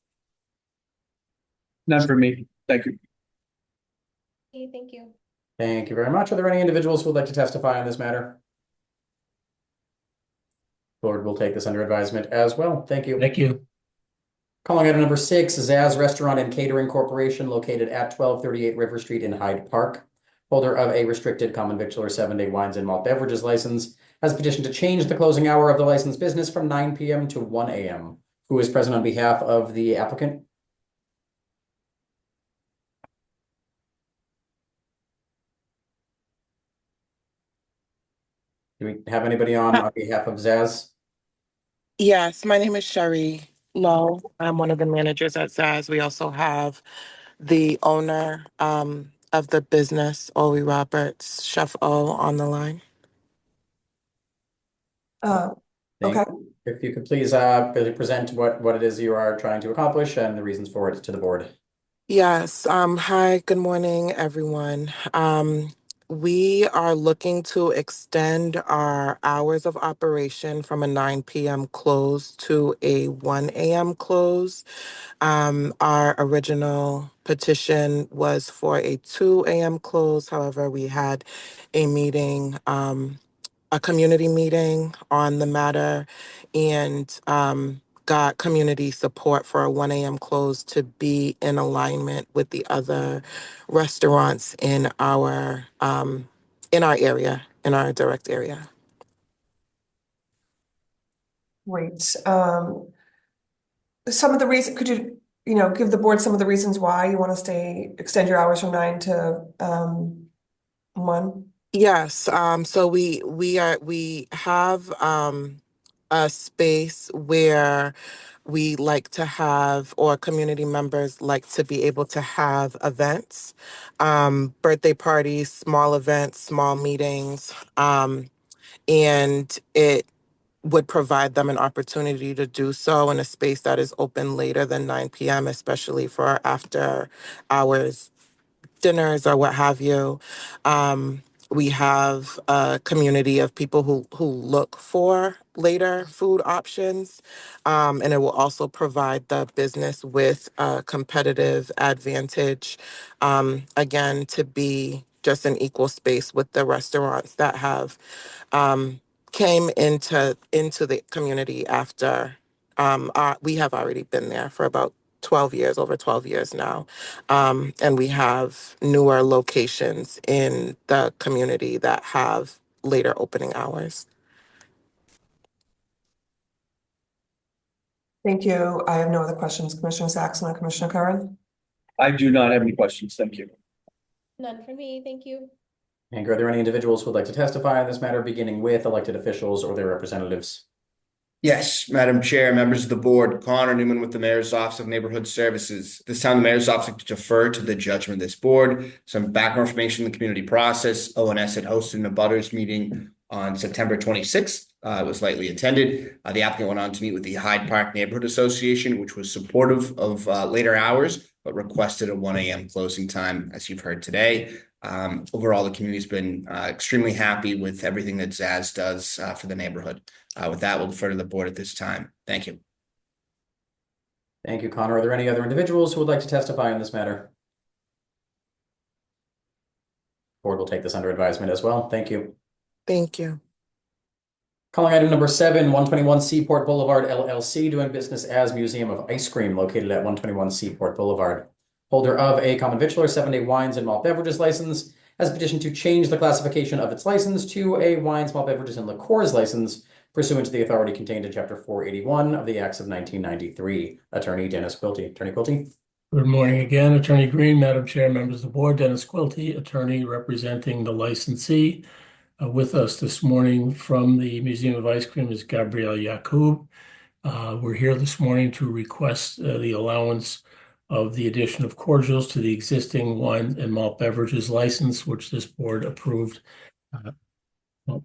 S5: None for me, thank you.
S6: Okay, thank you.
S1: Thank you very much. Are there any individuals who would like to testify on this matter? Board will take this under advisement as well. Thank you.
S3: Thank you.
S1: Calling item number 6, Zaz Restaurant and Catering Corporation, located at 1238 River Street in Hyde Park. Holder of a restricted common victular 7-day wines and malt beverages license, has petitioned to change the closing hour of the licensed business from 9 p.m. to 1 a.m. Who is present on behalf of the applicant? Do we have anybody on behalf of Zaz?
S4: Yes, my name is Sherry Lowe. I'm one of the managers at Zaz. We also have the owner of the business, Owie Roberts, Chef O, on the line.
S2: Okay.
S1: If you could please present what it is you are trying to accomplish and the reasons for it to the board.
S4: Yes. Hi, good morning, everyone. We are looking to extend our hours of operation from a 9 p.m. close to a 1 a.m. close. Our original petition was for a 2 a.m. close. However, we had a meeting, a community meeting on the matter, and got community support for a 1 a.m. close to be in alignment with the other restaurants in our area, in our direct area.
S2: Great. Some of the reason, could you give the board some of the reasons why you want to extend your hours from 9 to 1?
S4: Yes, so we have a space where we like to have, or community members like to be able to have events, birthday parties, small events, small meetings, and it would provide them an opportunity to do so in a space that is open later than 9 p.m., especially for after hours dinners or what have you. We have a community of people who look for later food options, and it will also provide the business with a competitive advantage, again, to be just an equal space with the restaurants that have came into the community after we have already been there for about 12 years, over 12 years now. And we have newer locations in the community that have later opening hours.
S2: Thank you. I have no other questions. Commissioner Saxon and Commissioner Curran?
S5: I do not have any questions. Thank you.
S6: None for me, thank you.
S1: And are there any individuals who would like to testify on this matter, beginning with elected officials or their representatives?
S7: Yes, Madam Chair, members of the board, Connor Newman with the Mayor's Office of Neighborhood Services. This time, the Mayor's Office to defer to the judgment of this board. Some background information in the community process. ONS had hosted an abutters meeting on September 26th. It was lightly attended. The applicant went on to meet with the Hyde Park Neighborhood Association, which was supportive of later hours, but requested a 1 a.m. closing time, as you've heard today. Overall, the community's been extremely happy with everything that Zaz does for the neighborhood. With that, we'll defer to the board at this time. Thank you.
S1: Thank you, Connor. Are there any other individuals who would like to testify on this matter? Board will take this under advisement as well. Thank you.
S4: Thank you.
S1: Calling item number 7, 121 Seaport Boulevard LLC, doing business as Museum of Ice Cream, located at 121 Seaport Boulevard. Holder of a common victualler 7-day wines and malt beverages license has petitioned to change the classification of its license to a wines, malt beverages, and liqueurs license pursuant to the authority contained in Chapter 481 of the Acts of 1993. Attorney Dennis Quilty. Attorney Quilty.
S3: Good morning again, Attorney Green, Madam Chair, members of the board. Dennis Quilty, attorney representing the licensee. With us this morning from the Museum of Ice Cream is Gabrielle Yacoub. We're here this morning to request the allowance of the addition of cordials to the existing wine and malt beverages license, which this board approved.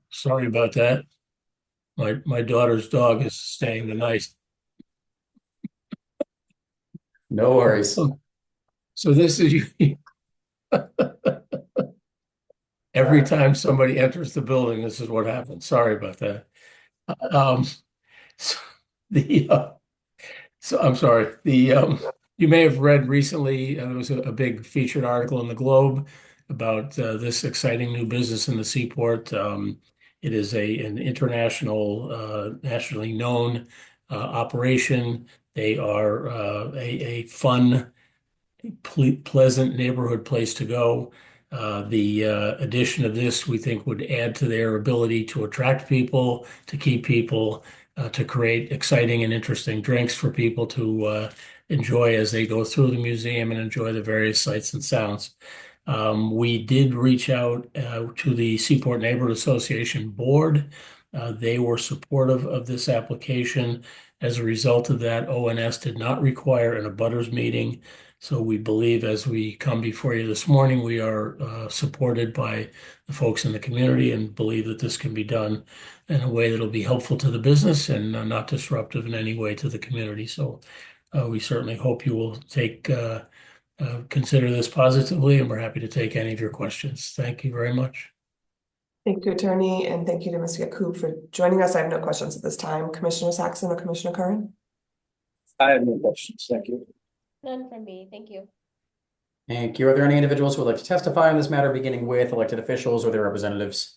S3: Sorry about that. My daughter's dog is staying the night.
S1: No worries.
S3: So this is every time somebody enters the building, this is what happens. Sorry about that. So I'm sorry. You may have read recently, there was a big featured article in the Globe about this exciting new business in the Seaport. It is an international, nationally known operation. They are a fun, pleasant neighborhood place to go. The addition of this, we think, would add to their ability to attract people, to keep people, to create exciting and interesting drinks for people to enjoy as they go through the museum and enjoy the various sights and sounds. We did reach out to the Seaport Neighborhood Association Board. They were supportive of this application. As a result of that, ONS did not require an abutters meeting. So we believe as we come before you this morning, we are supported by the folks in the community and believe that this can be done in a way that'll be helpful to the business and not disruptive in any way to the community. So we certainly hope you will consider this positively, and we're happy to take any of your questions. Thank you very much.
S2: Thank you, Attorney, and thank you to Mr. Yakub for joining us. I have no questions at this time. Commissioner Saxon or Commissioner Curran?
S5: I have no questions. Thank you.
S6: None from me. Thank you.
S1: Thank you. Are there any individuals who would like to testify on this matter, beginning with elected officials or their representatives?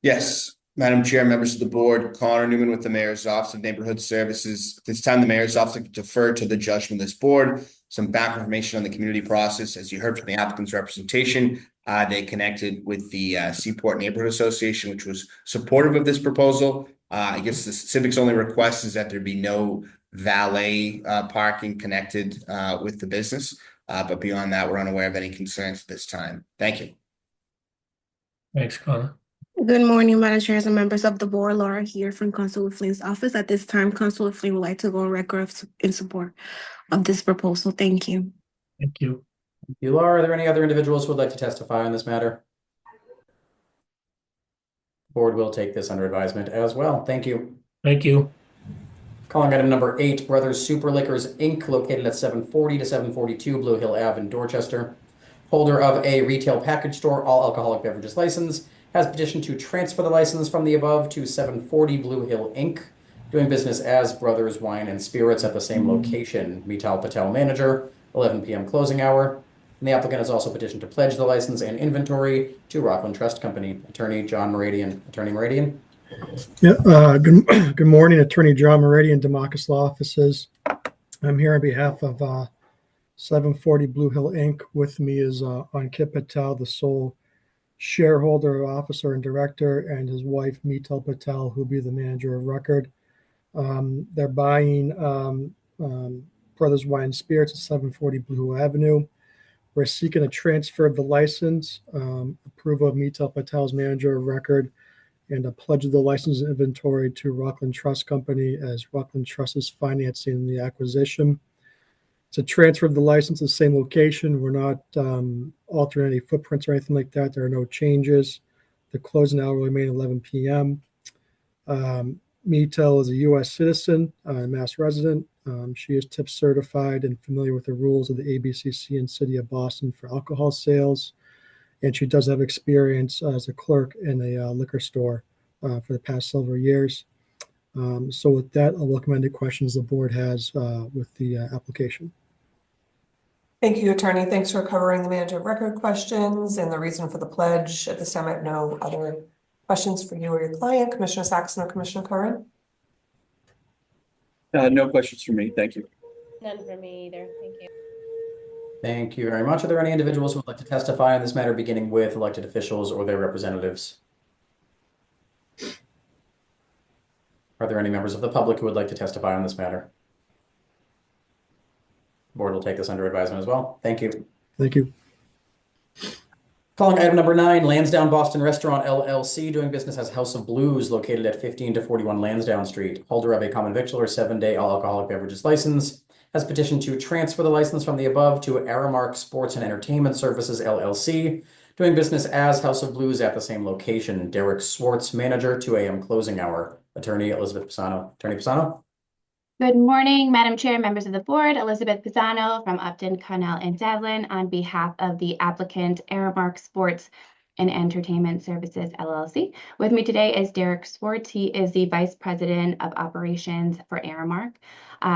S7: Yes, Madam Chair, members of the board, Connor Newman with the Mayor's Office of Neighborhood Services. At this time, the Mayor's Office will defer to the judgment of this board. Some background information on the community process. As you heard from the applicant's representation, they connected with the Seaport Neighborhood Association, which was supportive of this proposal. I guess the civics only request is that there be no valet parking connected with the business. But beyond that, we're unaware of any concerns at this time. Thank you.
S3: Thanks, Connor.
S23: Good morning, Madam Chair and members of the board. Laura here from Councilor Flynn's office. At this time, Councilor Flynn would like to go on record in support of this proposal. Thank you.
S3: Thank you.
S1: Thank you, Laura. Are there any other individuals who would like to testify on this matter? The board will take this under advisement as well. Thank you.
S3: Thank you.
S1: Calling item number 8, Brothers Super Liquors, Inc., located at 740 to 742 Blue Hill Ave in Dorchester. Holder of a retail package store all alcoholic beverages license has petitioned to transfer the license from the above to 740 Blue Hill Inc., doing business as Brothers Wine and Spirits at the same location. Mital Patel, manager, 11 p.m. closing hour. And the applicant has also petitioned to pledge the license and inventory to Rockland Trust Company. Attorney John Meridian. Attorney Meridian.
S8: Yeah, good morning, Attorney John Meridian, Democus Law Offices. I'm here on behalf of 740 Blue Hill Inc. With me is Ankit Patel, the sole shareholder, officer, and director, and his wife, Mital Patel, who will be the manager of record. They're buying Brothers Wine and Spirits at 740 Blue Hill Avenue. We're seeking a transfer of the license, approval of Mital Patel's manager of record, and a pledge of the license and inventory to Rockland Trust Company as Rockland Trust is financing the acquisition. It's a transfer of the license to the same location. We're not altering any footprints or anything like that. There are no changes. The closing hour will remain 11 p.m. Mital is a U.S. citizen, Mass resident. She is tip certified and familiar with the rules of the ABCC and City of Boston for alcohol sales. And she does have experience as a clerk in a liquor store for the past several years. So with that, I'll welcome any questions the board has with the application.
S2: Thank you, Attorney. Thanks for covering the manager of record questions and the reason for the pledge. At this time, I have no other questions for you or your client. Commissioner Saxon or Commissioner Curran?
S5: No questions from me. Thank you.
S6: None from me either. Thank you.
S1: Thank you very much. Are there any individuals who would like to testify on this matter, beginning with elected officials or their representatives? Are there any members of the public who would like to testify on this matter? The board will take this under advisement as well. Thank you.
S8: Thank you.
S1: Calling item number 9, Lansdowne Boston Restaurant LLC, doing business as House of Blues, located at 15 to 41 Lansdowne Street. Holder of a common victular 7-day all alcoholic beverages license has petitioned to transfer the license from the above to Aramark Sports and Entertainment Services LLC, doing business as House of Blues at the same location. Derek Swartz, manager, 2 a.m. closing hour. Attorney Elizabeth Pisano. Attorney Pisano.
S22: Good morning, Madam Chair, members of the board. Elizabeth Pisano from Upton, Connell, and Devlin on behalf of the applicant Aramark Sports and Entertainment Services LLC. With me today is Derek Swartz. He is the Vice President of Operations for Aramark.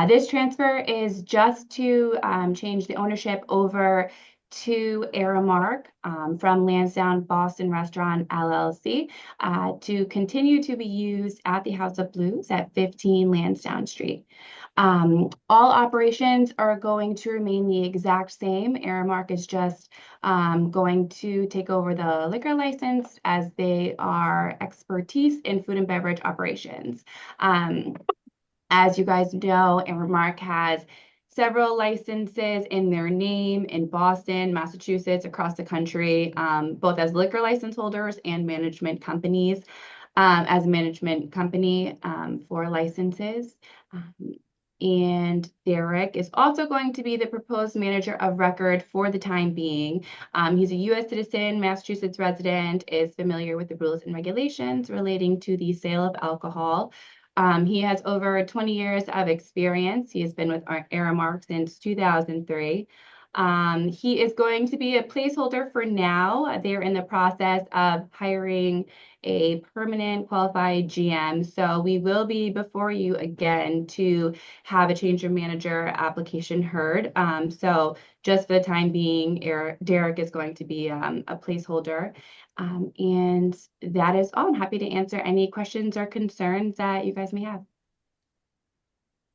S22: This transfer is just to change the ownership over to Aramark from Lansdowne Boston Restaurant LLC to continue to be used at the House of Blues at 15 Lansdowne Street. All operations are going to remain the exact same. Aramark is just going to take over the liquor license as they are expertise in food and beverage operations. As you guys know, Aramark has several licenses in their name in Boston, Massachusetts, across the country, both as liquor license holders and management companies, as a management company for licenses. And Derek is also going to be the proposed manager of record for the time being. He's a U.S. citizen, Massachusetts resident, is familiar with the rules and regulations relating to the sale of alcohol. He has over 20 years of experience. He has been with Aramark since 2003. He is going to be a placeholder for now. They're in the process of hiring a permanent qualified GM. So we will be before you again to have a change of manager application heard. So just for the time being, Derek is going to be a placeholder. And that is all. I'm happy to answer any questions or concerns that you guys may have.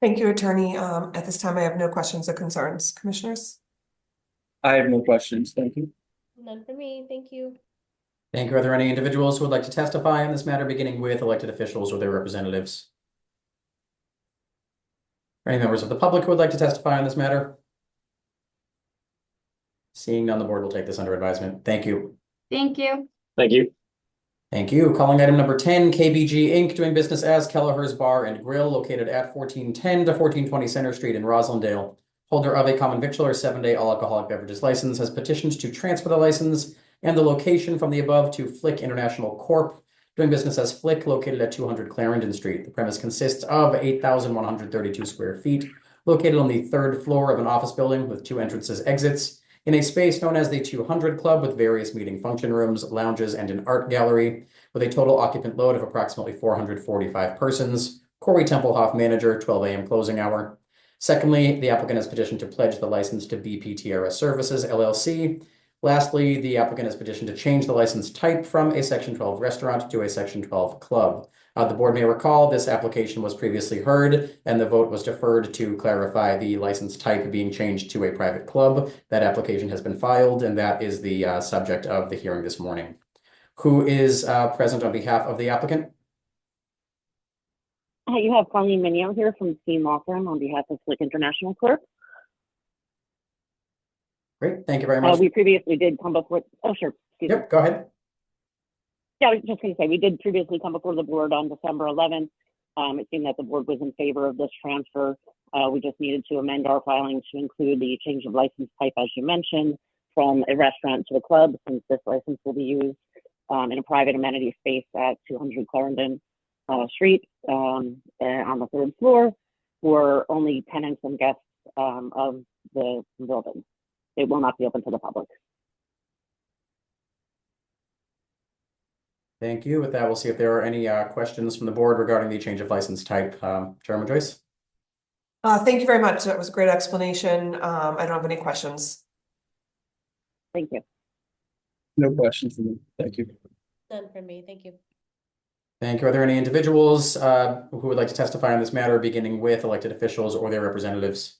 S2: Thank you, Attorney. At this time, I have no questions or concerns. Commissioners?
S5: I have no questions. Thank you.
S6: None for me, thank you.
S1: Thank you. Are there any individuals who would like to testify on this matter, beginning with elected officials or their representatives? Any members of the public who would like to testify on this matter? Seeing none, the board will take this under advisement. Thank you.
S22: Thank you.
S5: Thank you.
S1: Thank you. Calling item number 10, KBG Inc., doing business as Kelleher's Bar and Grill, located at 1410 to 1420 Center Street in Roslindale. Holder of a common victular 7-day all alcoholic beverages license has petitioned to transfer the license and the location from the above to Flick International Corp., doing business as Flick, located at 200 Clarendon Street. The premise consists of 8,132 square feet, located on the third floor of an office building with 2 entrances exits, in a space known as the 200 Club, with various meeting function rooms, lounges, and an art gallery, with a total occupant load of approximately 445 persons. Corey Templehoff, manager, 12 a.m. closing hour. Secondly, the applicant has petitioned to pledge the license to BPTRS Services, LLC. Lastly, the applicant has petitioned to change the license type from a Section 12 restaurant to a Section 12 club. The board may recall this application was previously heard and the vote was deferred to clarify the license type being changed to a private club. That application has been filed, and that is the subject of the hearing this morning. Who is present on behalf of the applicant?
S10: You have Colleen Mignon here from Team Law Firm on behalf of Flick International Corp.
S1: Great, thank you very much.
S10: We previously did come before. Oh, sure.
S1: Yep, go ahead.
S10: Yeah, I was just going to say, we did previously come before the board on December 11th. It seemed that the board was in favor of this transfer. We just needed to amend our filing to include the change of license type, as you mentioned, from a restaurant to a club, since this license will be used in a private amenity space at 200 Clarendon Street on the third floor for only tenants and guests of the building. It will not be open to the public.
S1: Thank you. With that, we'll see if there are any questions from the board regarding the change of license type. Chairman Joyce?
S2: Thank you very much. That was a great explanation. I don't have any questions.
S10: Thank you.
S5: No questions for me. Thank you.
S6: None for me, thank you.
S1: Thank you. Are there any individuals who would like to testify on this matter, beginning with elected officials or their representatives?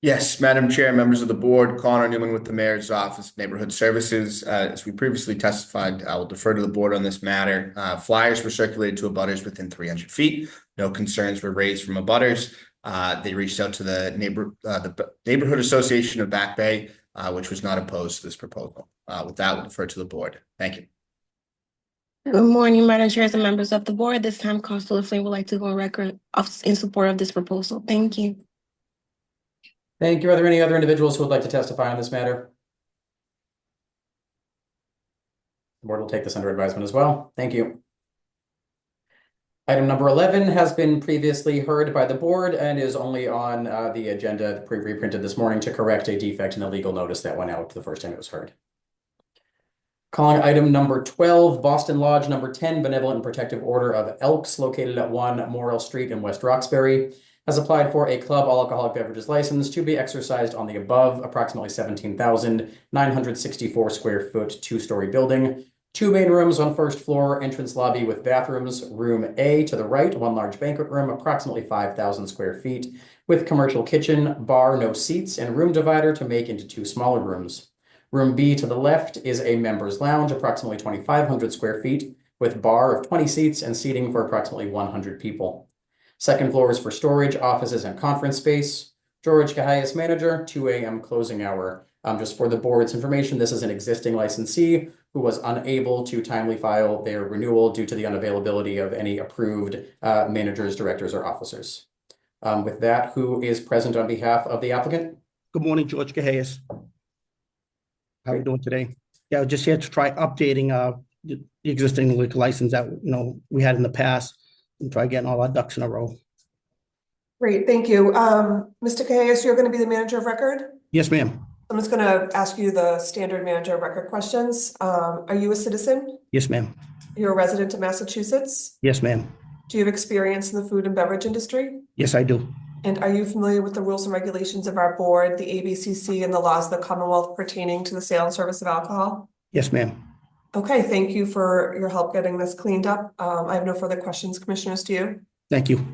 S7: Yes, Madam Chair, members of the board, Connor Newman with the Mayor's Office of Neighborhood Services. As we previously testified, I will defer to the board on this matter. Flyers were circulated to abutters within 300 feet. No concerns were raised from abutters. They reached out to the Neighborhood Association of Back Bay, which was not opposed to this proposal. With that, we'll defer to the board. Thank you.
S23: Good morning, Madam Chairs and members of the board. This time, Councilor Flynn would like to go on record in support of this proposal. Thank you.
S1: Thank you. Are there any other individuals who would like to testify on this matter? The board will take this under advisement as well. Thank you. Item number 11 has been previously heard by the board and is only on the agenda reprinted this morning to correct a defect in a legal notice that went out the first time it was heard. Calling item number 12, Boston Lodge number 10, Benevolent and Protective Order of Elks, located at 1 Morrill Street in West Roxbury, has applied for a club all alcoholic beverages license to be exercised on the above approximately 17,964 square foot 2-story building. 2 main rooms on first floor, entrance lobby with bathrooms. Room A to the right, 1 large banquet room, approximately 5,000 square feet, with commercial kitchen, bar, no seats, and room divider to make into 2 smaller rooms. Room B to the left is a members lounge, approximately 2,500 square feet, with bar of 20 seats and seating for approximately 100 people. Second floor is for storage, offices, and conference space. George Kahayas, manager, 2 a.m. closing hour. Just for the board's information, this is an existing licensee who was unable to timely file their renewal due to the unavailability of any approved managers, directors, or officers. With that, who is present on behalf of the applicant?
S12: Good morning, George Gahayas. How are you doing today? Yeah, I was just here to try updating the existing liquor license that we had in the past and try getting all our ducks in a row.
S2: Great, thank you. Mr. Cahas, you're going to be the manager of record?
S12: Yes, ma'am.
S2: I'm just going to ask you the standard manager of record questions. Are you a citizen?
S12: Yes, ma'am.
S2: You're a resident of Massachusetts?
S12: Yes, ma'am.
S2: Do you have experience in the food and beverage industry?
S12: Yes, I do.
S2: And are you familiar with the rules and regulations of our board, the ABCC, and the laws of the Commonwealth pertaining to the sale and service of alcohol?
S12: Yes, ma'am.
S2: Okay, thank you for your help getting this cleaned up. I have no further questions. Commissioners, do you?
S12: Thank you.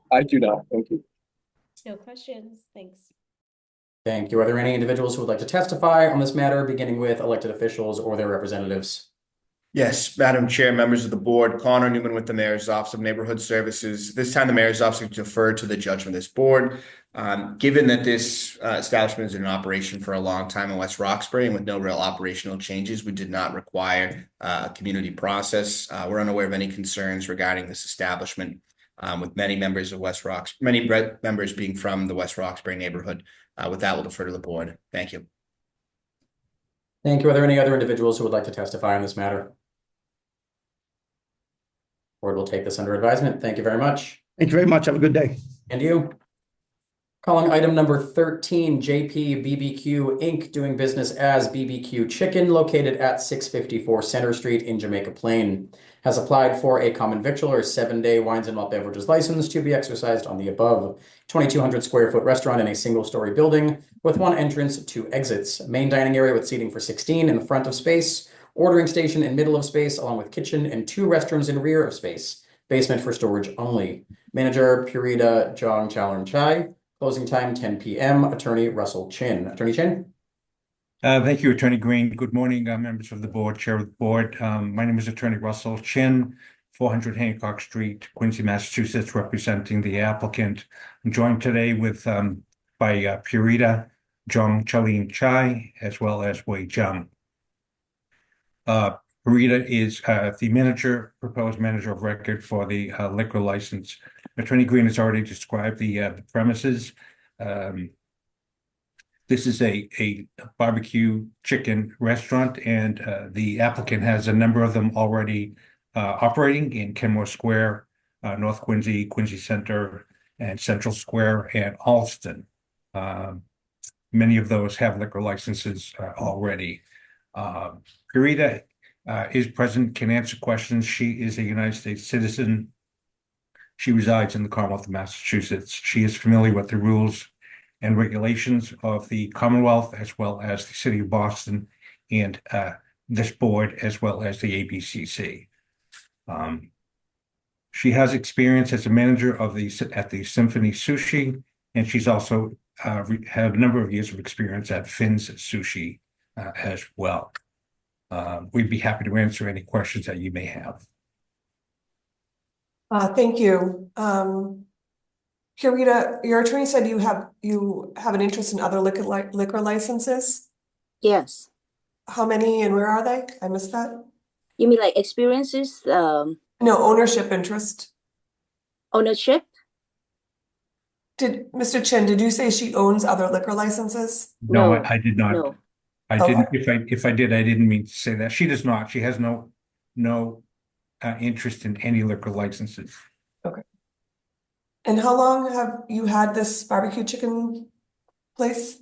S5: I do not. Thank you.
S6: No questions. Thanks.
S1: Thank you. Are there any individuals who would like to testify on this matter, beginning with elected officials or their representatives?
S7: Yes, Madam Chair, members of the board, Connor Newman with the Mayor's Office of Neighborhood Services. This time, the Mayor's Office will defer to the judgment of this board. Given that this establishment is in operation for a long time in West Roxbury and with no real operational changes, we did not require a community process. We're unaware of any concerns regarding this establishment, with many members being from the West Roxbury neighborhood. With that, we'll defer to the board. Thank you.
S1: Thank you. Are there any other individuals who would like to testify on this matter? Board will take this under advisement. Thank you very much.
S12: Thank you very much. Have a good day.
S1: And you. Calling item number 13, JP BBQ Inc., doing business as BBQ Chicken, located at 654 Center Street in Jamaica Plain, has applied for a common victualler 7-day wines and malt beverages license to be exercised on the above 2,200 square foot restaurant in a single-story building with 1 entrance, 2 exits, main dining area with seating for 16 in the front of space, ordering station in middle of space, along with kitchen and 2 restrooms in rear of space, basement for storage only. Manager Purita Jong Chalern Chai. Closing time 10 p.m. Attorney Russell Chin. Attorney Chin.
S13: Thank you, Attorney Green. Good morning, members of the board, chair of the board. My name is Attorney Russell Chin, 400 Hancock Street, Quincy, Massachusetts, representing the applicant. I'm joined today by Purita Jong Chalern Chai, as well as Wei Zhang. Purita is the proposed manager of record for the liquor license. Attorney Green has already described the premises. This is a barbecue chicken restaurant, and the applicant has a number of them already operating in Kenmore Square, North Quincy, Quincy Center, and Central Square, and Alston. Many of those have liquor licenses already. Purita is present, can answer questions. She is a United States citizen. She resides in the Commonwealth of Massachusetts. She is familiar with the rules and regulations of the Commonwealth, as well as the City of Boston, and this board, as well as the ABCC. She has experience as a manager at the Symphony Sushi, and she's also had a number of years of experience at Finn's Sushi as well. We'd be happy to answer any questions that you may have.
S2: Thank you. Purita, your attorney said you have an interest in other liquor licenses?
S14: Yes.
S2: How many and where are they? I missed that.
S14: You mean like experiences?
S2: No, ownership interest.
S14: Ownership?
S2: Mr. Chin, did you say she owns other liquor licenses?
S13: No, I did not.
S14: No.
S13: I didn't. If I did, I didn't mean to say that. She does not. She has no interest in any liquor licenses.
S2: Okay. And how long have you had this barbecue chicken place?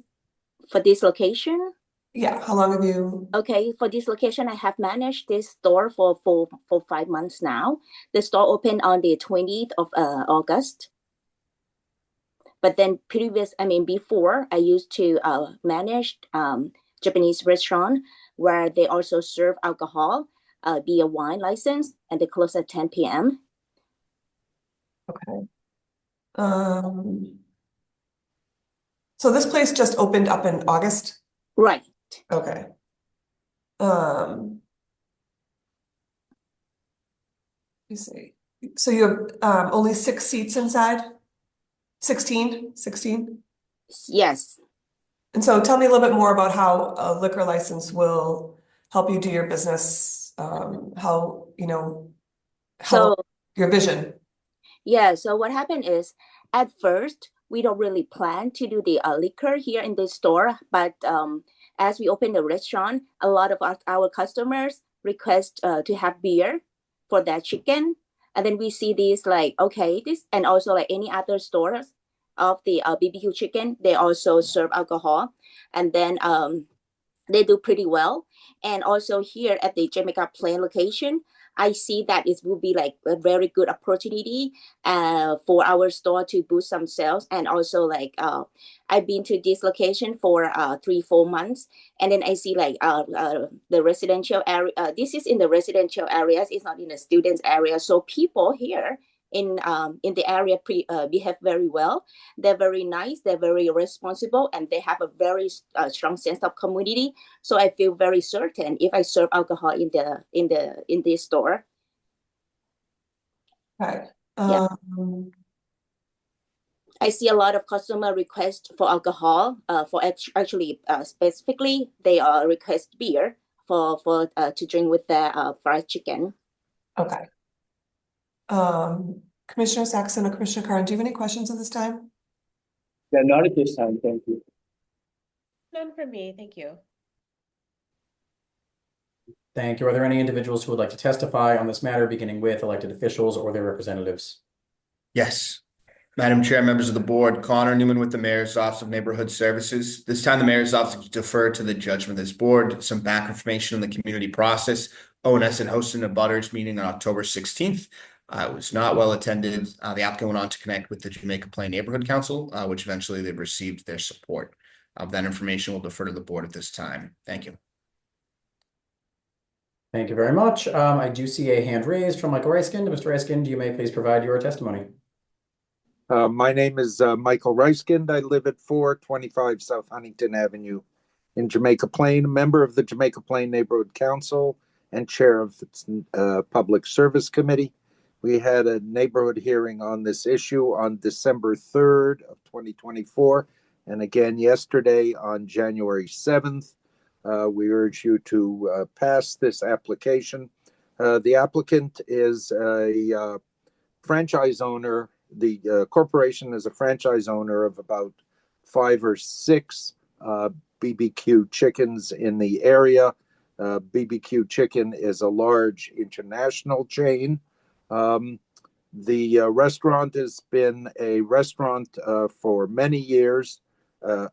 S14: For this location?
S2: Yeah, how long have you?
S14: Okay, for this location, I have managed this store for 5 months now. The store opened on the 20th of August. But then before, I used to manage Japanese restaurant where they also serve alcohol, beer, wine license, and they close at 10 p.m.
S2: Okay. So this place just opened up in August?
S14: Right.
S2: Okay. Let me see. So you have only 6 seats inside? 16? 16?
S14: Yes.
S2: And so tell me a little bit more about how a liquor license will help you do your business, how,
S14: So
S2: your vision.
S14: yeah, so what happened is at first we don't really plan to do the liquor here in the store, but as we open the restaurant, a lot of our customers request to have beer for their chicken, and then we see these like okay, this and also like any other stores of the BBQ chicken, they also serve alcohol, and then they do pretty well. And also here at the Jamaica Plain location, I see that it will be like a very good opportunity for our store to boost some sales. And also like I've been to this location for 3-4 months, and then I see like the residential area. This is in the residential areas. It's not in the students area. So people here in the area behave very well. They're very nice. They're very responsible, and they have a very strong sense of community. So I feel very certain if I serve alcohol in this store.
S2: Okay.
S14: Yeah. I see a lot of customer requests for alcohol. For actually specifically, they request beer for to drink with their fried chicken.
S2: Okay. Commissioner Saxon or Commissioner Curran, do you have any questions at this time?
S5: Yeah, not at this time, thank you.
S6: None for me, thank you.
S1: Thank you. Are there any individuals who would like to testify on this matter, beginning with elected officials or their representatives?
S7: Yes. Madam Chair, members of the board, Connor Newman with the Mayor's Office of Neighborhood Services. This time, the Mayor's Office will defer to the judgment of this board. Some back information on the community process. ONS had hosted a butters meeting on October 16th. It was not well attended. The applicant went on to connect with the Jamaica Plain Neighborhood Council, which eventually they received their support. That information will defer to the board at this time. Thank you.
S1: Thank you very much. I do see a hand raised from Michael Reiskind. Mr. Reiskind, you may please provide your testimony.
S15: My name is Michael Reiskind. I live at 425 South Huntington Avenue in Jamaica Plain, a member of the Jamaica Plain Neighborhood Council and chair of its Public Service Committee. We had a neighborhood hearing on this issue on December 3rd of 2024, and again yesterday on January 7th. We urge you to pass this application. The applicant is a franchise owner. The corporation is a franchise owner of about 5 or 6 BBQ chickens in the area. BBQ Chicken is a large international chain. The restaurant has been a restaurant for many years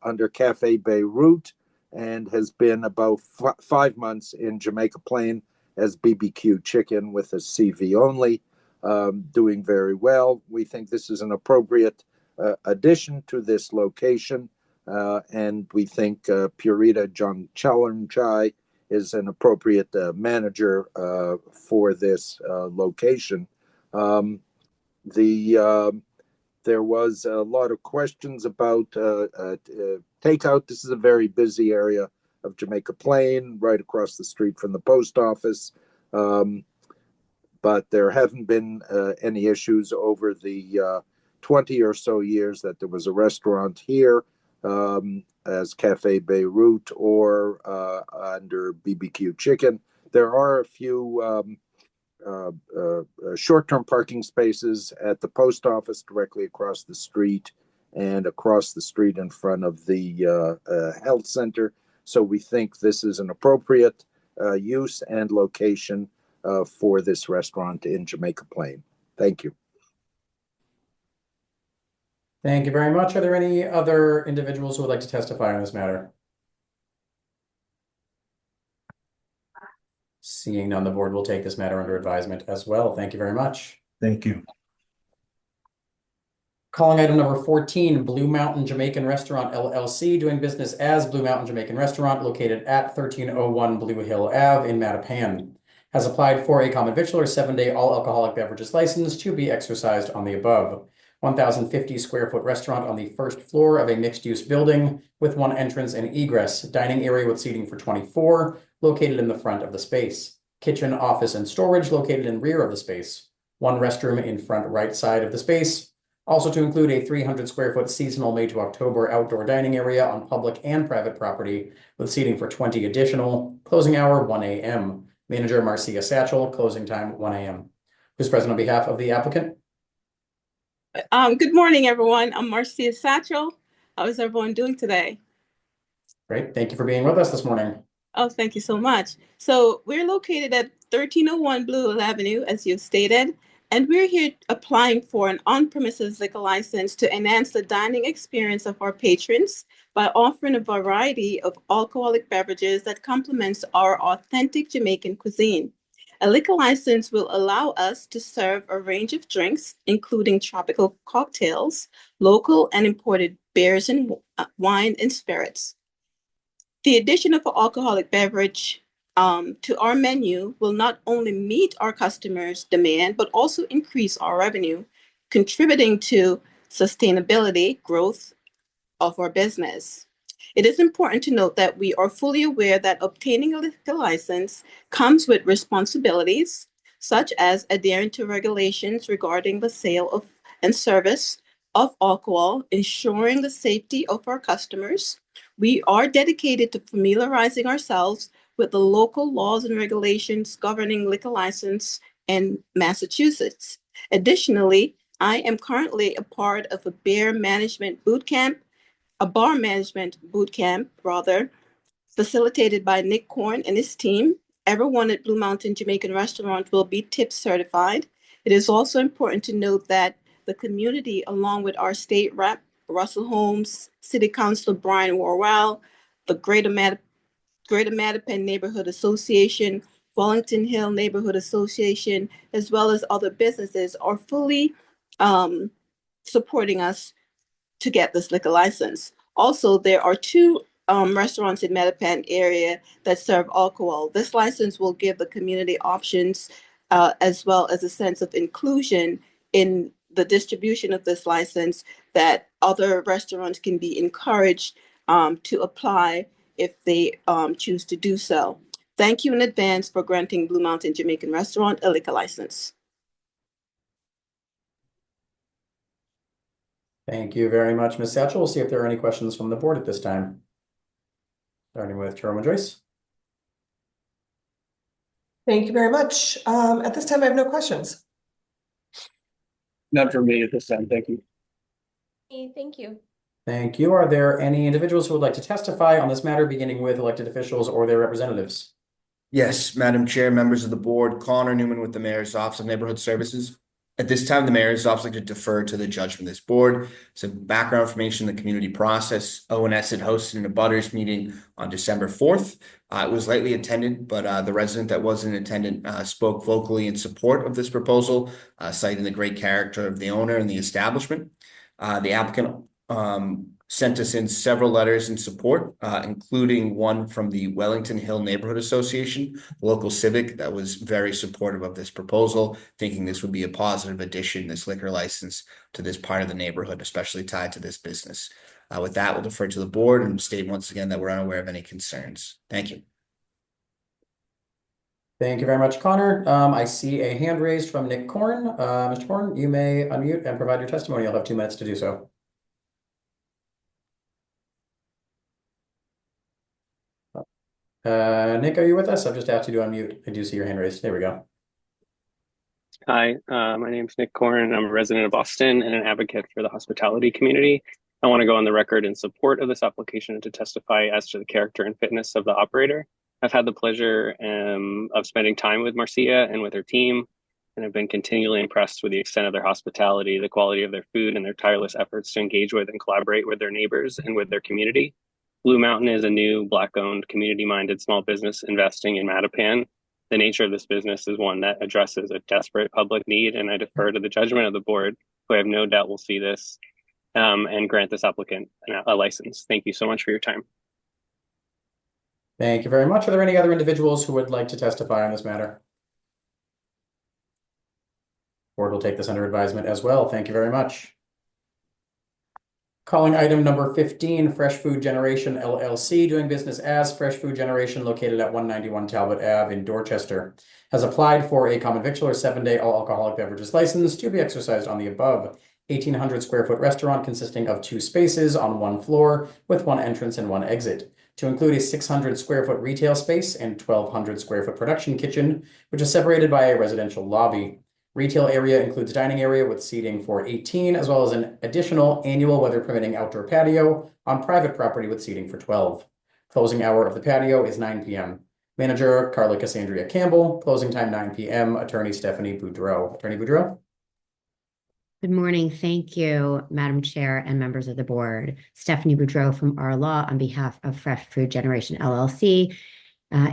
S15: under Cafe Beirut, and has been about 5 months in Jamaica Plain as BBQ Chicken with a CV only, doing very well. We think this is an appropriate addition to this location, and we think Purita Jongchalamchai is an appropriate manager for this location. There was a lot of questions about takeout. This is a very busy area of Jamaica Plain, right across the street from the post office. But there haven't been any issues over the 20 or so years that there was a restaurant here as Cafe Beirut or under BBQ Chicken. There are a few short-term parking spaces at the post office directly across the street and across the street in front of the health center. So we think this is an appropriate use and location for this restaurant in Jamaica Plain. Thank you.
S1: Thank you very much. Are there any other individuals who would like to testify on this matter? Seeing none, the board will take this matter under advisement as well. Thank you very much.
S13: Thank you.
S1: Calling item number 14, Blue Mountain Jamaican Restaurant LLC, doing business as Blue Mountain Jamaican Restaurant, located at 1301 Blue Hill Ave in Mattapan, has applied for a common victualler 7-day all alcoholic beverages license to be exercised on the above. 1,050 square foot restaurant on the first floor of a mixed-use building with one entrance and egress, dining area with seating for 24, located in the front of the space. Kitchen, office, and storage located in rear of the space. One restroom in front right side of the space. Also to include a 300 square foot seasonal May to October outdoor dining area on public and private property with seating for 20 additional. Closing hour 1 a.m. Manager Marcia Satchel, closing time 1 a.m. Who's present on behalf of the applicant?
S11: Good morning, everyone. I'm Marcia Satchel. How is everyone doing today?
S1: Great. Thank you for being with us this morning.
S11: Oh, thank you so much. So we're located at 1301 Blue Hill Avenue, as you've stated, and we're here applying for an on-premises liquor license to enhance the dining experience of our patrons by offering a variety of alcoholic beverages that complements our authentic Jamaican cuisine. A liquor license will allow us to serve a range of drinks, including tropical cocktails, local and imported beers and wine and spirits. The addition of an alcoholic beverage to our menu will not only meet our customers' demand, but also increase our revenue, contributing to sustainability growth of our business. It is important to note that we are fully aware that obtaining a liquor license comes with responsibilities, such as adhering to regulations regarding the sale of and service of alcohol, ensuring the safety of our customers. We are dedicated to familiarizing ourselves with the local laws and regulations governing liquor license in Massachusetts. Additionally, I am currently a part of a bar management boot camp, facilitated by Nick Korn and his team. Everyone at Blue Mountain Jamaican Restaurant will be tip certified. It is also important to note that the community, along with our state rep, Russell Holmes, City Councilor Brian Worrell, the Greater Mattapan Neighborhood Association, Wellington Hill Neighborhood Association, as well as other businesses, are fully supporting us to get this liquor license. Also, there are two restaurants in Mattapan area that serve alcohol. This license will give the community options as well as a sense of inclusion in the distribution of this license, that other restaurants can be encouraged to apply if they choose to do so. Thank you in advance for granting Blue Mountain Jamaican Restaurant a liquor license.
S1: Thank you very much, Ms. Satchel. We'll see if there are any questions from the board at this time. Starting with Chairwoman Joyce.
S2: Thank you very much. At this time, I have no questions.
S5: None for me at this time. Thank you.
S6: Thank you.
S1: Thank you. Are there any individuals who would like to testify on this matter, beginning with elected officials or their representatives?
S7: Yes, Madam Chair, members of the board, Connor Newman with the Mayor's Office of Neighborhood Services. At this time, the Mayor's Office would like to defer to the judgment of this board. Some background information in the community process. ONS had hosted an abutters meeting on December 4th. It was lightly attended, but the resident that was in attendance spoke vocally in support of this proposal, citing the great character of the owner and the establishment. The applicant sent us in several letters in support, including one from the Wellington Hill Neighborhood Association, local civic that was very supportive of this proposal, thinking this would be a positive addition, this liquor license, to this part of the neighborhood, especially tied to this business. With that, we'll defer to the board and state once again that we're unaware of any concerns. Thank you.
S1: Thank you very much, Connor. I see a hand raised from Nick Korn. Mr. Korn, you may unmute and provide your testimony. You'll have 2 minutes to do so. Nick, are you with us? I've just asked you to unmute. I do see your hand raised. There we go.
S16: Hi, my name is Nick Korn. I'm a resident of Boston and an advocate for the hospitality community. I want to go on the record in support of this application and to testify as to the character and fitness of the operator. I've had the pleasure of spending time with Marcia and with her team, and have been continually impressed with the extent of their hospitality, the quality of their food, and their tireless efforts to engage with and collaborate with their neighbors and with their community. Blue Mountain is a new Black-owned, community-minded small business investing in Mattapan. The nature of this business is one that addresses a desperate public need, and I defer to the judgment of the board, who I have no doubt will see this and grant this applicant a license. Thank you so much for your time.
S1: Thank you very much. Are there any other individuals who would like to testify on this matter? Board will take this under advisement as well. Thank you very much. Calling item number 15, Fresh Food Generation LLC, doing business as Fresh Food Generation located at 191 Talbot Ave in Dorchester, has applied for a common victular 7-day all alcoholic beverages license to be exercised on the above 1,800 square foot restaurant consisting of 2 spaces on 1 floor with 1 entrance and 1 exit, to include a 600 square foot retail space and 1,200 square foot production kitchen, which is separated by a residential lobby. Retail area includes dining area with seating for 18, as well as an additional annual weather permitting outdoor patio on private property with seating for 12. Closing hour of the patio is 9 p.m. Manager Carla Cassandra Campbell, closing time 9 p.m. Attorney Stephanie Boudreau. Attorney Boudreau.
S17: Good morning. Thank you, Madam Chair and members of the board. Stephanie Boudreau from Our Law on behalf of Fresh Food Generation LLC.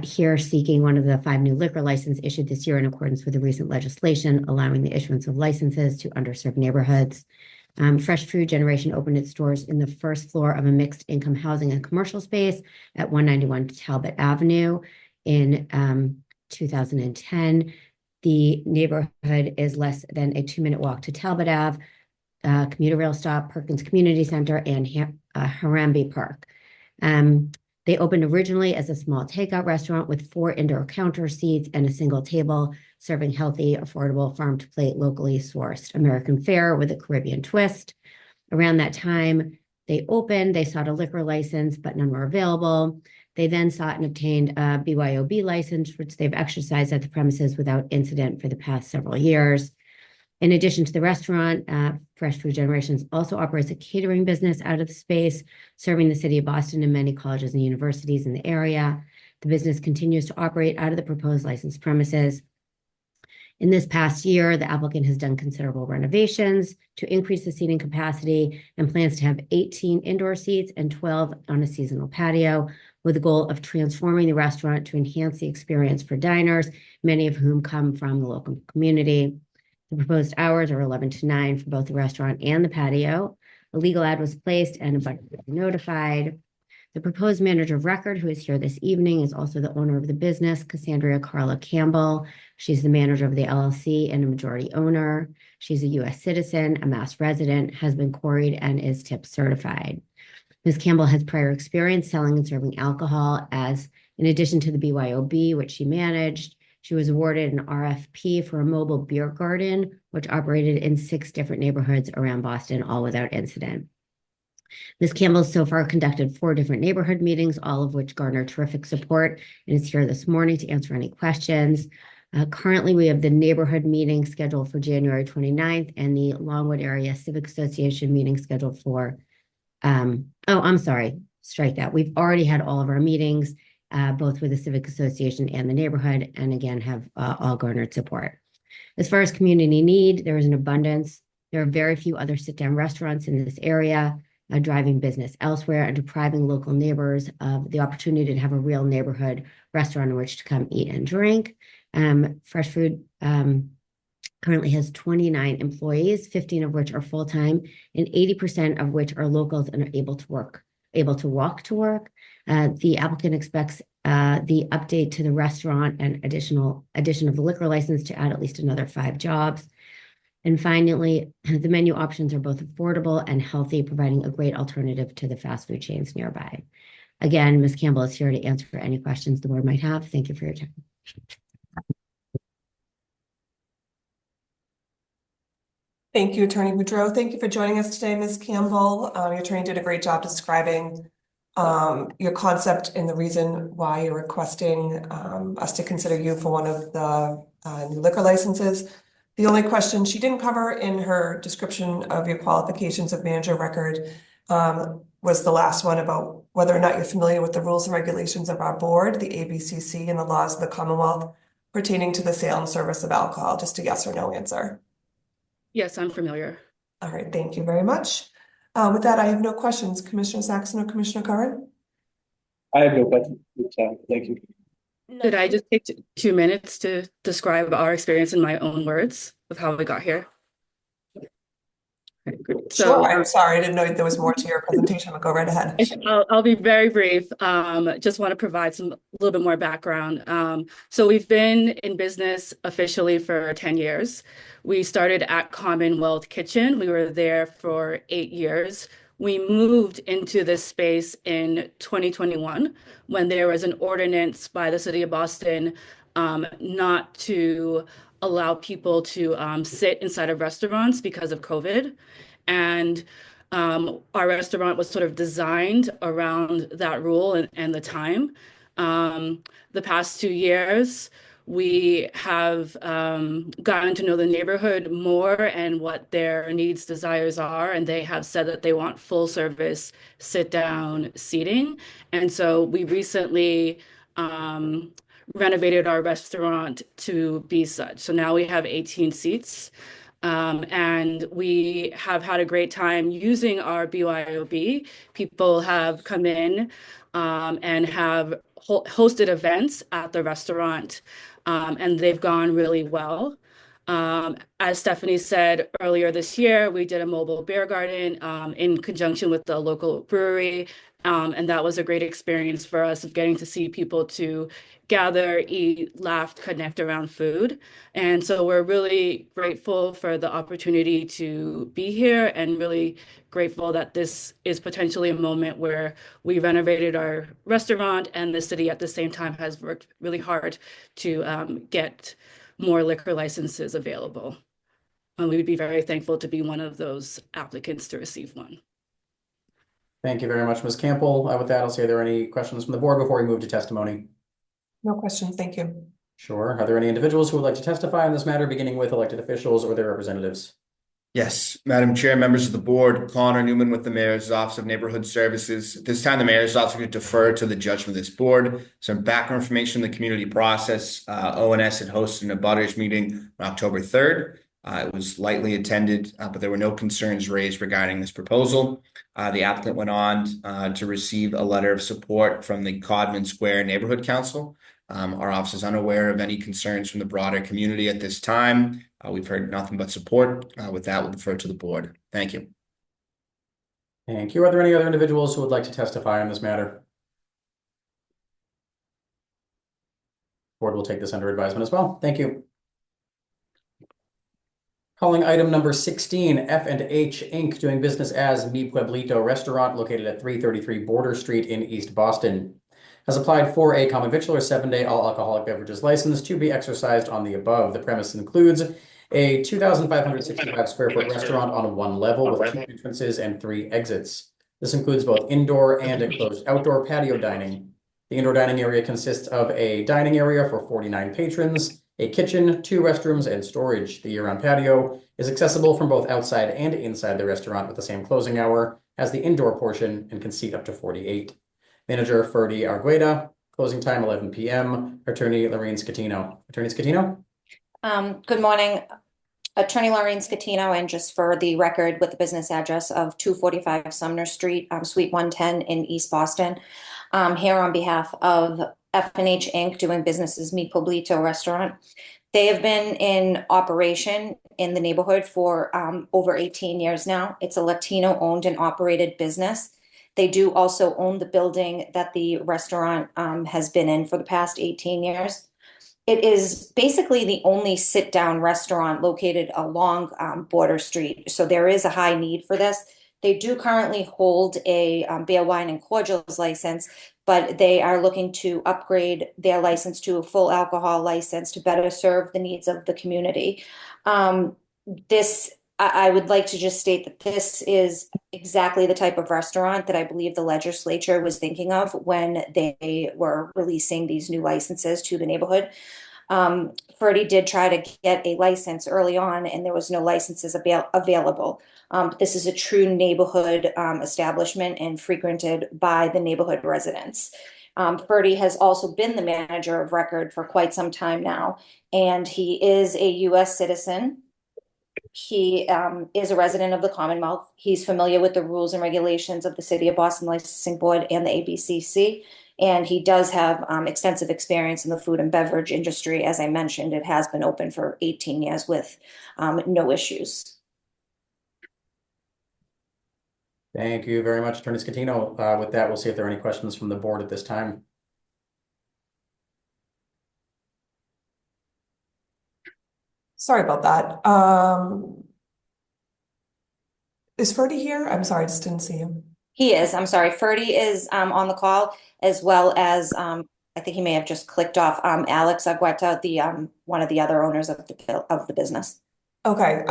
S17: Here seeking one of the 5 new liquor licenses issued this year in accordance with the recent legislation allowing the issuance of licenses to underserved neighborhoods. Fresh Food Generation opened its stores in the first floor of a mixed income housing and commercial space at 191 Talbot Avenue in 2010. The neighborhood is less than a 2-minute walk to Talbot Ave, commuter rail stop, Perkins Community Center, and Harambee Park. They opened originally as a small takeout restaurant with 4 indoor counter seats and a single table, serving healthy, affordable, farm-to-plate, locally sourced American fare with a Caribbean twist. Around that time they opened, they sought a liquor license, but none were available. They then sought and obtained a BYOB license, which they've exercised at the premises without incident for the past several years. In addition to the restaurant, Fresh Food Generations also operates a catering business out of the space, serving the city of Boston and many colleges and universities in the area. The business continues to operate out of the proposed licensed premises. In this past year, the applicant has done considerable renovations to increase the seating capacity and plans to have 18 indoor seats and 12 on a seasonal patio, with the goal of transforming the restaurant to enhance the experience for diners, many of whom come from the local community. The proposed hours are 11 to 9 for both the restaurant and the patio. A legal ad was placed and a butter was notified. The proposed manager of record, who is here this evening, is also the owner of the business, Cassandra Carla Campbell. She's the manager of the LLC and a majority owner. She's a U.S. citizen, a Mass resident, has been quarried, and is tip certified. Ms. Campbell has prior experience selling and serving alcohol as, in addition to the BYOB, which she managed, she was awarded an RFP for a mobile beer garden, which operated in 6 different neighborhoods around Boston, all without incident. Ms. Campbell so far conducted 4 different neighborhood meetings, all of which garner terrific support, and is here this morning to answer any questions. Currently, we have the neighborhood meeting scheduled for January 29th and the Longwood Area Civic Association meeting scheduled for, I'm sorry, strike that. We've already had all of our meetings, both with the Civic Association and the neighborhood, and again, have all garnered support. As far as community need, there is an abundance. There are very few other sit-down restaurants in this area, driving business elsewhere and depriving local neighbors of the opportunity to have a real neighborhood restaurant in which to come eat and drink. Fresh Food currently has 29 employees, 15 of which are full-time, and 80% of which are locals and are able to walk to work. The applicant expects the update to the restaurant and addition of the liquor license to add at least another 5 jobs. And finally, the menu options are both affordable and healthy, providing a great alternative to the fast food chains nearby. Again, Ms. Campbell is here to answer any questions the board might have. Thank you for your time.
S2: Thank you, Attorney Boudreau. Thank you for joining us today, Ms. Campbell. Your attorney did a great job describing your concept and the reason why you're requesting us to consider you for one of the new liquor licenses. The only question she didn't cover in her description of your qualifications of manager record was the last one about whether or not you're familiar with the rules and regulations of our board, the ABCC, and the laws of the Commonwealth pertaining to the sale and service of alcohol. Just a yes or no answer.
S18: Yes, I'm familiar.
S2: All right, thank you very much. With that, I have no questions. Commissioner Saxon or Commissioner Curran?
S5: I have no questions. Thank you.
S18: Did I just take 2 minutes to describe our experience in my own words of how we got here? Okay, great.
S2: Sure, I'm sorry, I didn't know there was more to your presentation, but go right ahead.
S18: I'll be very brief. Just want to provide a little bit more background. So we've been in business officially for 10 years. We started at Commonwealth Kitchen. We were there for 8 years. We moved into this space in 2021 when there was an ordinance by the city of Boston not to allow people to sit inside of restaurants because of COVID. And our restaurant was sort of designed around that rule and the time. The past 2 years, we have gotten to know the neighborhood more and what their needs, desires are, and they have said that they want full service sit-down seating. And so we recently renovated our restaurant to be such. So now we have 18 seats. And we have had a great time using our BYOB. People have come in and have hosted events at the restaurant, and they've gone really well. As Stephanie said earlier this year, we did a mobile beer garden in conjunction with the local brewery. And that was a great experience for us of getting to see people to gather, eat, laugh, connect around food. And so we're really grateful for the opportunity to be here and really grateful that this is potentially a moment where we renovated our restaurant and the city at the same time has worked really hard to get more liquor licenses available. And we would be very thankful to be one of those applicants to receive one.
S1: Thank you very much, Ms. Campbell. With that, I'll say, are there any questions from the board before we move to testimony?
S2: No questions, thank you.
S1: Sure. Are there any individuals who would like to testify on this matter, beginning with elected officials or their representatives?
S7: Yes, Madam Chair, members of the board, Connor Newman with the Mayor's Office of Neighborhood Services. At this time, the Mayor's Office will defer to the judgment of this board. Some background information in the community process. ONS had hosted an abutters meeting on October 3rd. It was lightly attended, but there were no concerns raised regarding this proposal. The applicant went on to receive a letter of support from the Codman Square Neighborhood Council. Our office is unaware of any concerns from the broader community at this time. We've heard nothing but support. With that, we'll defer to the board. Thank you.
S1: Thank you. Are there any other individuals who would like to testify on this matter? Board will take this under advisement as well. Thank you. Calling item number 16, F&H Inc., doing business as Mi Pueblito Restaurant located at 333 Border Street in East Boston, has applied for a common victualler 7-day all alcoholic beverages license to be exercised on the above. The premise includes a 2,565 square foot restaurant on one level with 2 entrances and 3 exits. This includes both indoor and enclosed outdoor patio dining. The indoor dining area consists of a dining area for 49 patrons, a kitchen, 2 restrooms, and storage. The year-round patio is accessible from both outside and inside the restaurant with the same closing hour as the indoor portion and can seat up to 48. Manager Ferdy Argueda, closing time 11 p.m. Attorney Lorraine Scatino. Attorney Scatino?
S19: Good morning, Attorney Lorraine Scatino, and just for the record, with the business address of 245 Sumner Street, Suite 110 in East Boston. Here on behalf of F&H Inc., doing business as Mi Pueblito Restaurant. They have been in operation in the neighborhood for over 18 years now. It's a Latino-owned and operated business. They do also own the building that the restaurant has been in for the past 18 years. It is basically the only sit-down restaurant located along Border Street, so there is a high need for this. They do currently hold a beer, wine, and cordials license, but they are looking to upgrade their license to a full alcohol license to better serve the needs of the community. I would like to just state that this is exactly the type of restaurant that I believe the legislature was thinking of when they were releasing these new licenses to the neighborhood. Ferdy did try to get a license early on, and there was no licenses available. This is a true neighborhood establishment and frequented by the neighborhood residents. Ferdy has also been the manager of record for quite some time now, and he is a U.S. citizen. He is a resident of the Commonwealth. He's familiar with the rules and regulations of the City of Boston Licensing Board and the ABCC. And he does have extensive experience in the food and beverage industry. As I mentioned, it has been open for 18 years with no issues.
S1: Thank you very much, Attorney Scatino. With that, we'll see if there are any questions from the board at this time.
S2: Sorry about that. Is Ferdy here? I'm sorry, I just didn't see him.
S19: He is. I'm sorry. Ferdy is on the call, as well as I think he may have just clicked off. Alex Agueta, the one of the other owners of the business.
S2: Okay.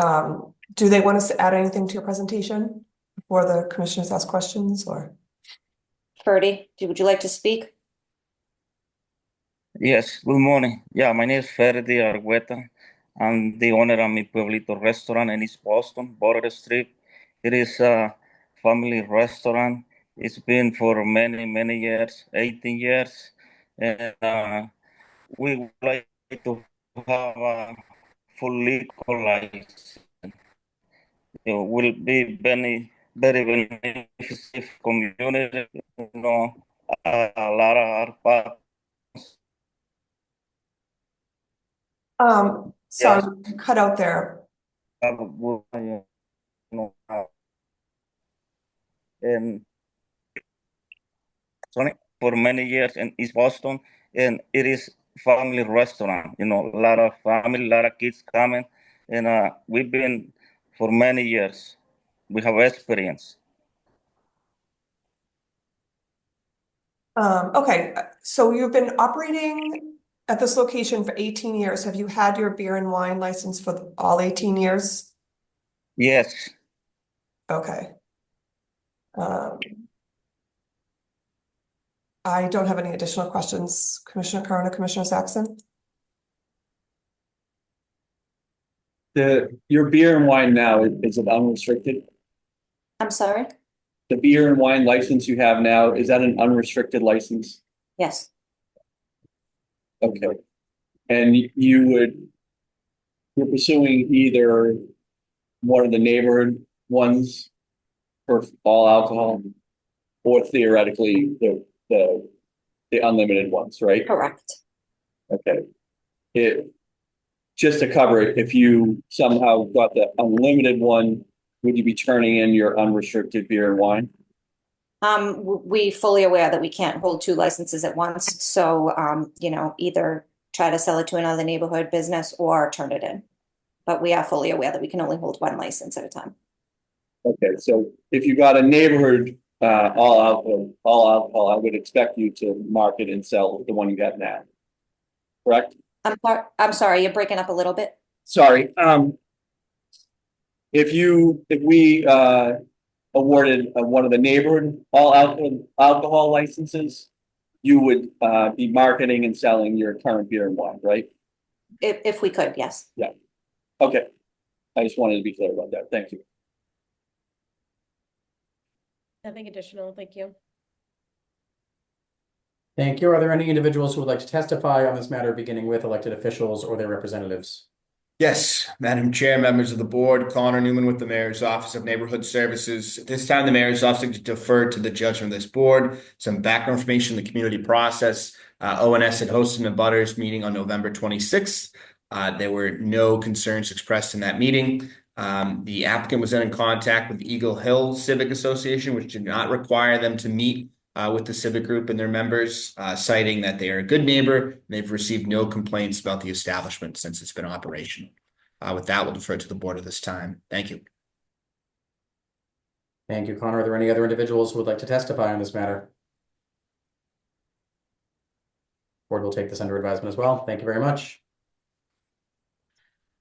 S2: Do they want us to add anything to your presentation before the commissioners ask questions, or?
S19: Ferdy, would you like to speak?
S9: Yes, good morning. Yeah, my name is Ferdi Argueta. I'm the owner of Mi Pueblito restaurant in East Boston, Border Street. It is a family restaurant. It's been for many, many years, 18 years. And we would like to have a full liquor license. It will be very beneficial community, a lot of our
S2: Sorry, you cut out there.
S9: And for many years in East Boston, and it is family restaurant. A lot of family, a lot of kids coming, and we've been for many years. We have experience.
S2: Okay, so you've been operating at this location for 18 years. Have you had your beer and wine license for all 18 years?
S9: Yes.
S2: Okay. I don't have any additional questions. Commissioner Curran or Commissioner Saxon?
S5: Your beer and wine now, is it unrestricted?
S19: I'm sorry?
S5: The beer and wine license you have now, is that an unrestricted license?
S19: Yes.
S5: Okay. And you're pursuing either one of the neighborhood ones for all alcohol, or theoretically the unlimited ones, right?
S19: Correct.
S5: Okay. Just to cover it, if you somehow got the unlimited one, would you be turning in your unrestricted beer and wine?
S19: We fully aware that we can't hold two licenses at once. So, either try to sell it to another neighborhood business or turn it in. But we are fully aware that we can only hold one license at a time.
S5: Okay, so if you got a neighborhood all alcohol, I would expect you to market and sell the one you have now. Correct?
S19: I'm sorry, you're breaking up a little bit.
S5: Sorry. If we awarded one of the neighborhood all alcohol licenses, you would be marketing and selling your current beer and wine, right?
S19: If we could, yes.
S5: Yeah. Okay. I just wanted to be clear about that. Thank you.
S6: Nothing additional, thank you.
S1: Thank you. Are there any individuals who would like to testify on this matter, beginning with elected officials or their representatives?
S7: Yes, Madam Chair, members of the board, Connor Newman with the Mayor's Office of Neighborhood Services. At this time, the Mayor's Office to defer to the judgment of this board. Some background information, the community process. ONS had hosted an abutters meeting on November 26th. There were no concerns expressed in that meeting. The applicant was then in contact with Eagle Hill Civic Association, which did not require them to meet with the civic group and their members, citing that they are a good neighbor. And they've received no complaints about the establishment since it's been operational. With that, we'll defer to the board at this time. Thank you.
S1: Thank you, Connor. Are there any other individuals who would like to testify on this matter? Board will take this under advisement as well. Thank you very much.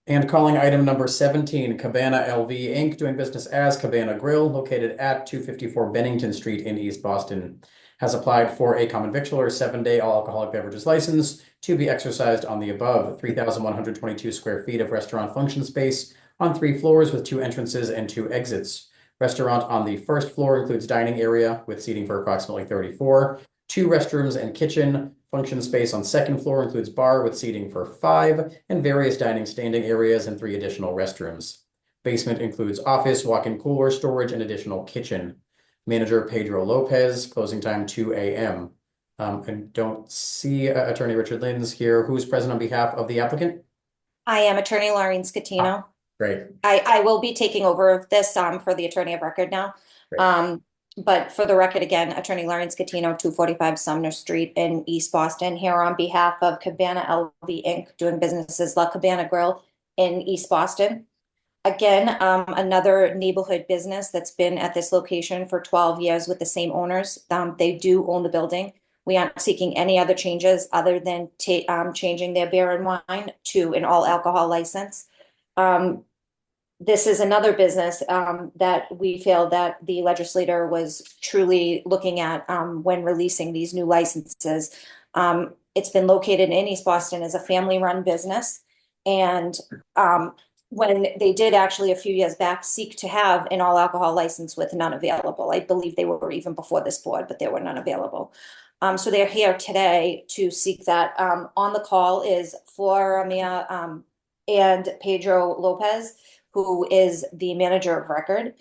S1: And calling item number 17, Cabana LV Inc., doing business as Cabana Grill, located at 254 Bennington Street in East Boston, has applied for a common victualler 7-day all alcoholic beverages license to be exercised on the above 3,122 square feet of restaurant function space on 3 floors with 2 entrances and 2 exits. Restaurant on the first floor includes dining area with seating for approximately 34, 2 restrooms and kitchen. Function space on second floor includes bar with seating for 5 and various dining standing areas and 3 additional restrooms. Basement includes office, walk-in cooler, storage, and additional kitchen. Manager Pedro Lopez, closing time 2 a.m. I don't see Attorney Richard Lins here. Who's present on behalf of the applicant?
S19: I am Attorney Laureen Scatino.
S1: Great.
S19: I will be taking over this for the attorney of record now. But for the record, again, Attorney Laureen Scatino, 245 Sumner Street in East Boston, here on behalf of Cabana LV Inc., doing business as La Cabana Grill in East Boston. Again, another neighborhood business that's been at this location for 12 years with the same owners. They do own the building. We aren't seeking any other changes other than changing their beer and wine to an all alcohol license. This is another business that we feel that the legislator was truly looking at when releasing these new licenses. It's been located in East Boston as a family-run business. And when they did actually a few years back seek to have an all alcohol license with none available. I believe they were even before this board, but there were none available. So they're here today to seek that. On the call is Floramia and Pedro Lopez, who is the manager of record.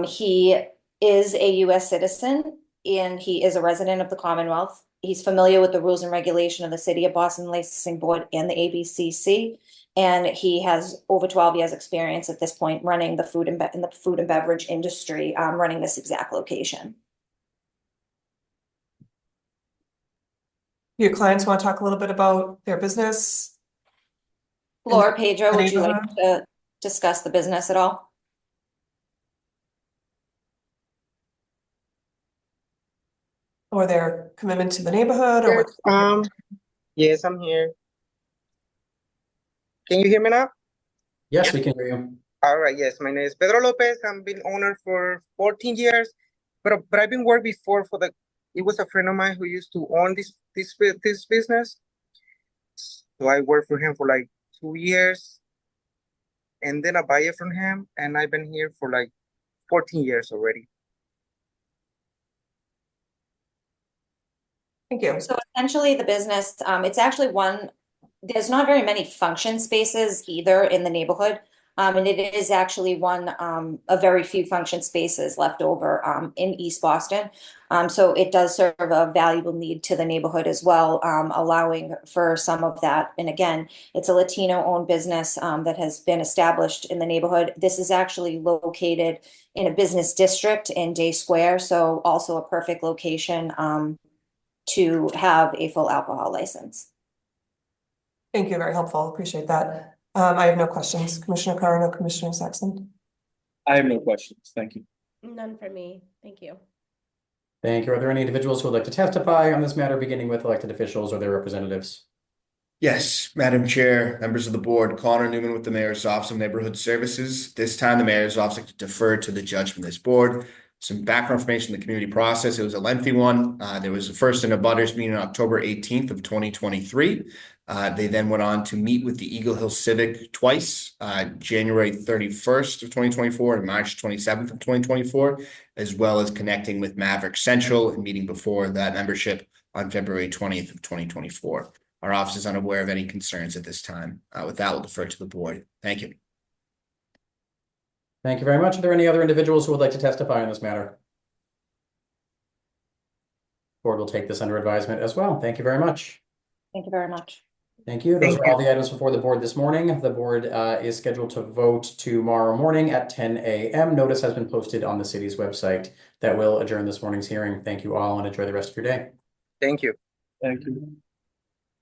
S19: He is a U.S. citizen and he is a resident of the Commonwealth. He's familiar with the rules and regulation of the City of Boston Licensing Board and the ABCC. And he has over 12 years experience at this point running the food and beverage industry, running this exact location.
S2: Your clients want to talk a little bit about their business?
S19: Laura, Pedro, would you like to discuss the business at all?
S2: Or their commitment to the neighborhood? Or
S4: Yes, yes, I'm here. Can you hear me now?
S1: Yes, we can hear you.
S4: All right, yes, my name is Pedro Lopez. I've been owner for 14 years, but I've been working before for it was a friend of mine who used to own this business. So I worked for him for like 2 years, and then I buy it from him, and I've been here for like 14 years already.
S2: Thank you.
S19: So essentially the business, it's actually there's not very many function spaces either in the neighborhood. And it is actually one of very few function spaces left over in East Boston. So it does serve a valuable need to the neighborhood as well, allowing for some of that. And again, it's a Latino-owned business that has been established in the neighborhood. This is actually located in a business district in Day Square, so also a perfect location to have a full alcohol license.
S2: Thank you, very helpful. Appreciate that. I have no questions. Commissioner Carano, Commissioner Saxon.
S5: I have no questions. Thank you.
S6: None for me. Thank you.
S1: Thank you. Are there any individuals who would like to testify on this matter, beginning with elected officials or their representatives?
S7: Yes, Madam Chair, members of the board, Connor Newman with the Mayor's Office of Neighborhood Services. This time, the Mayor's Office like to defer to the judgment of this board. Some background information on the community process. It was a lengthy one. There was a first and a butters meeting on October 18th of 2023. They then went on to meet with the Eagle Hill Civic twice, January 31st of 2024 and March 27th of 2024, as well as connecting with Maverick Central and meeting before that membership on February 20th of 2024. Our office is unaware of any concerns at this time. With that, we'll defer to the board. Thank you.
S1: Thank you very much. Are there any other individuals who would like to testify on this matter? Board will take this under advisement as well. Thank you very much.
S19: Thank you very much.
S1: Thank you. Those are all the items before the board this morning. The board is scheduled to vote tomorrow morning at 10 a.m. Notice has been posted on the city's website. That will adjourn this morning's hearing. Thank you all and enjoy the rest of your day.
S4: Thank you.
S5: Thank you.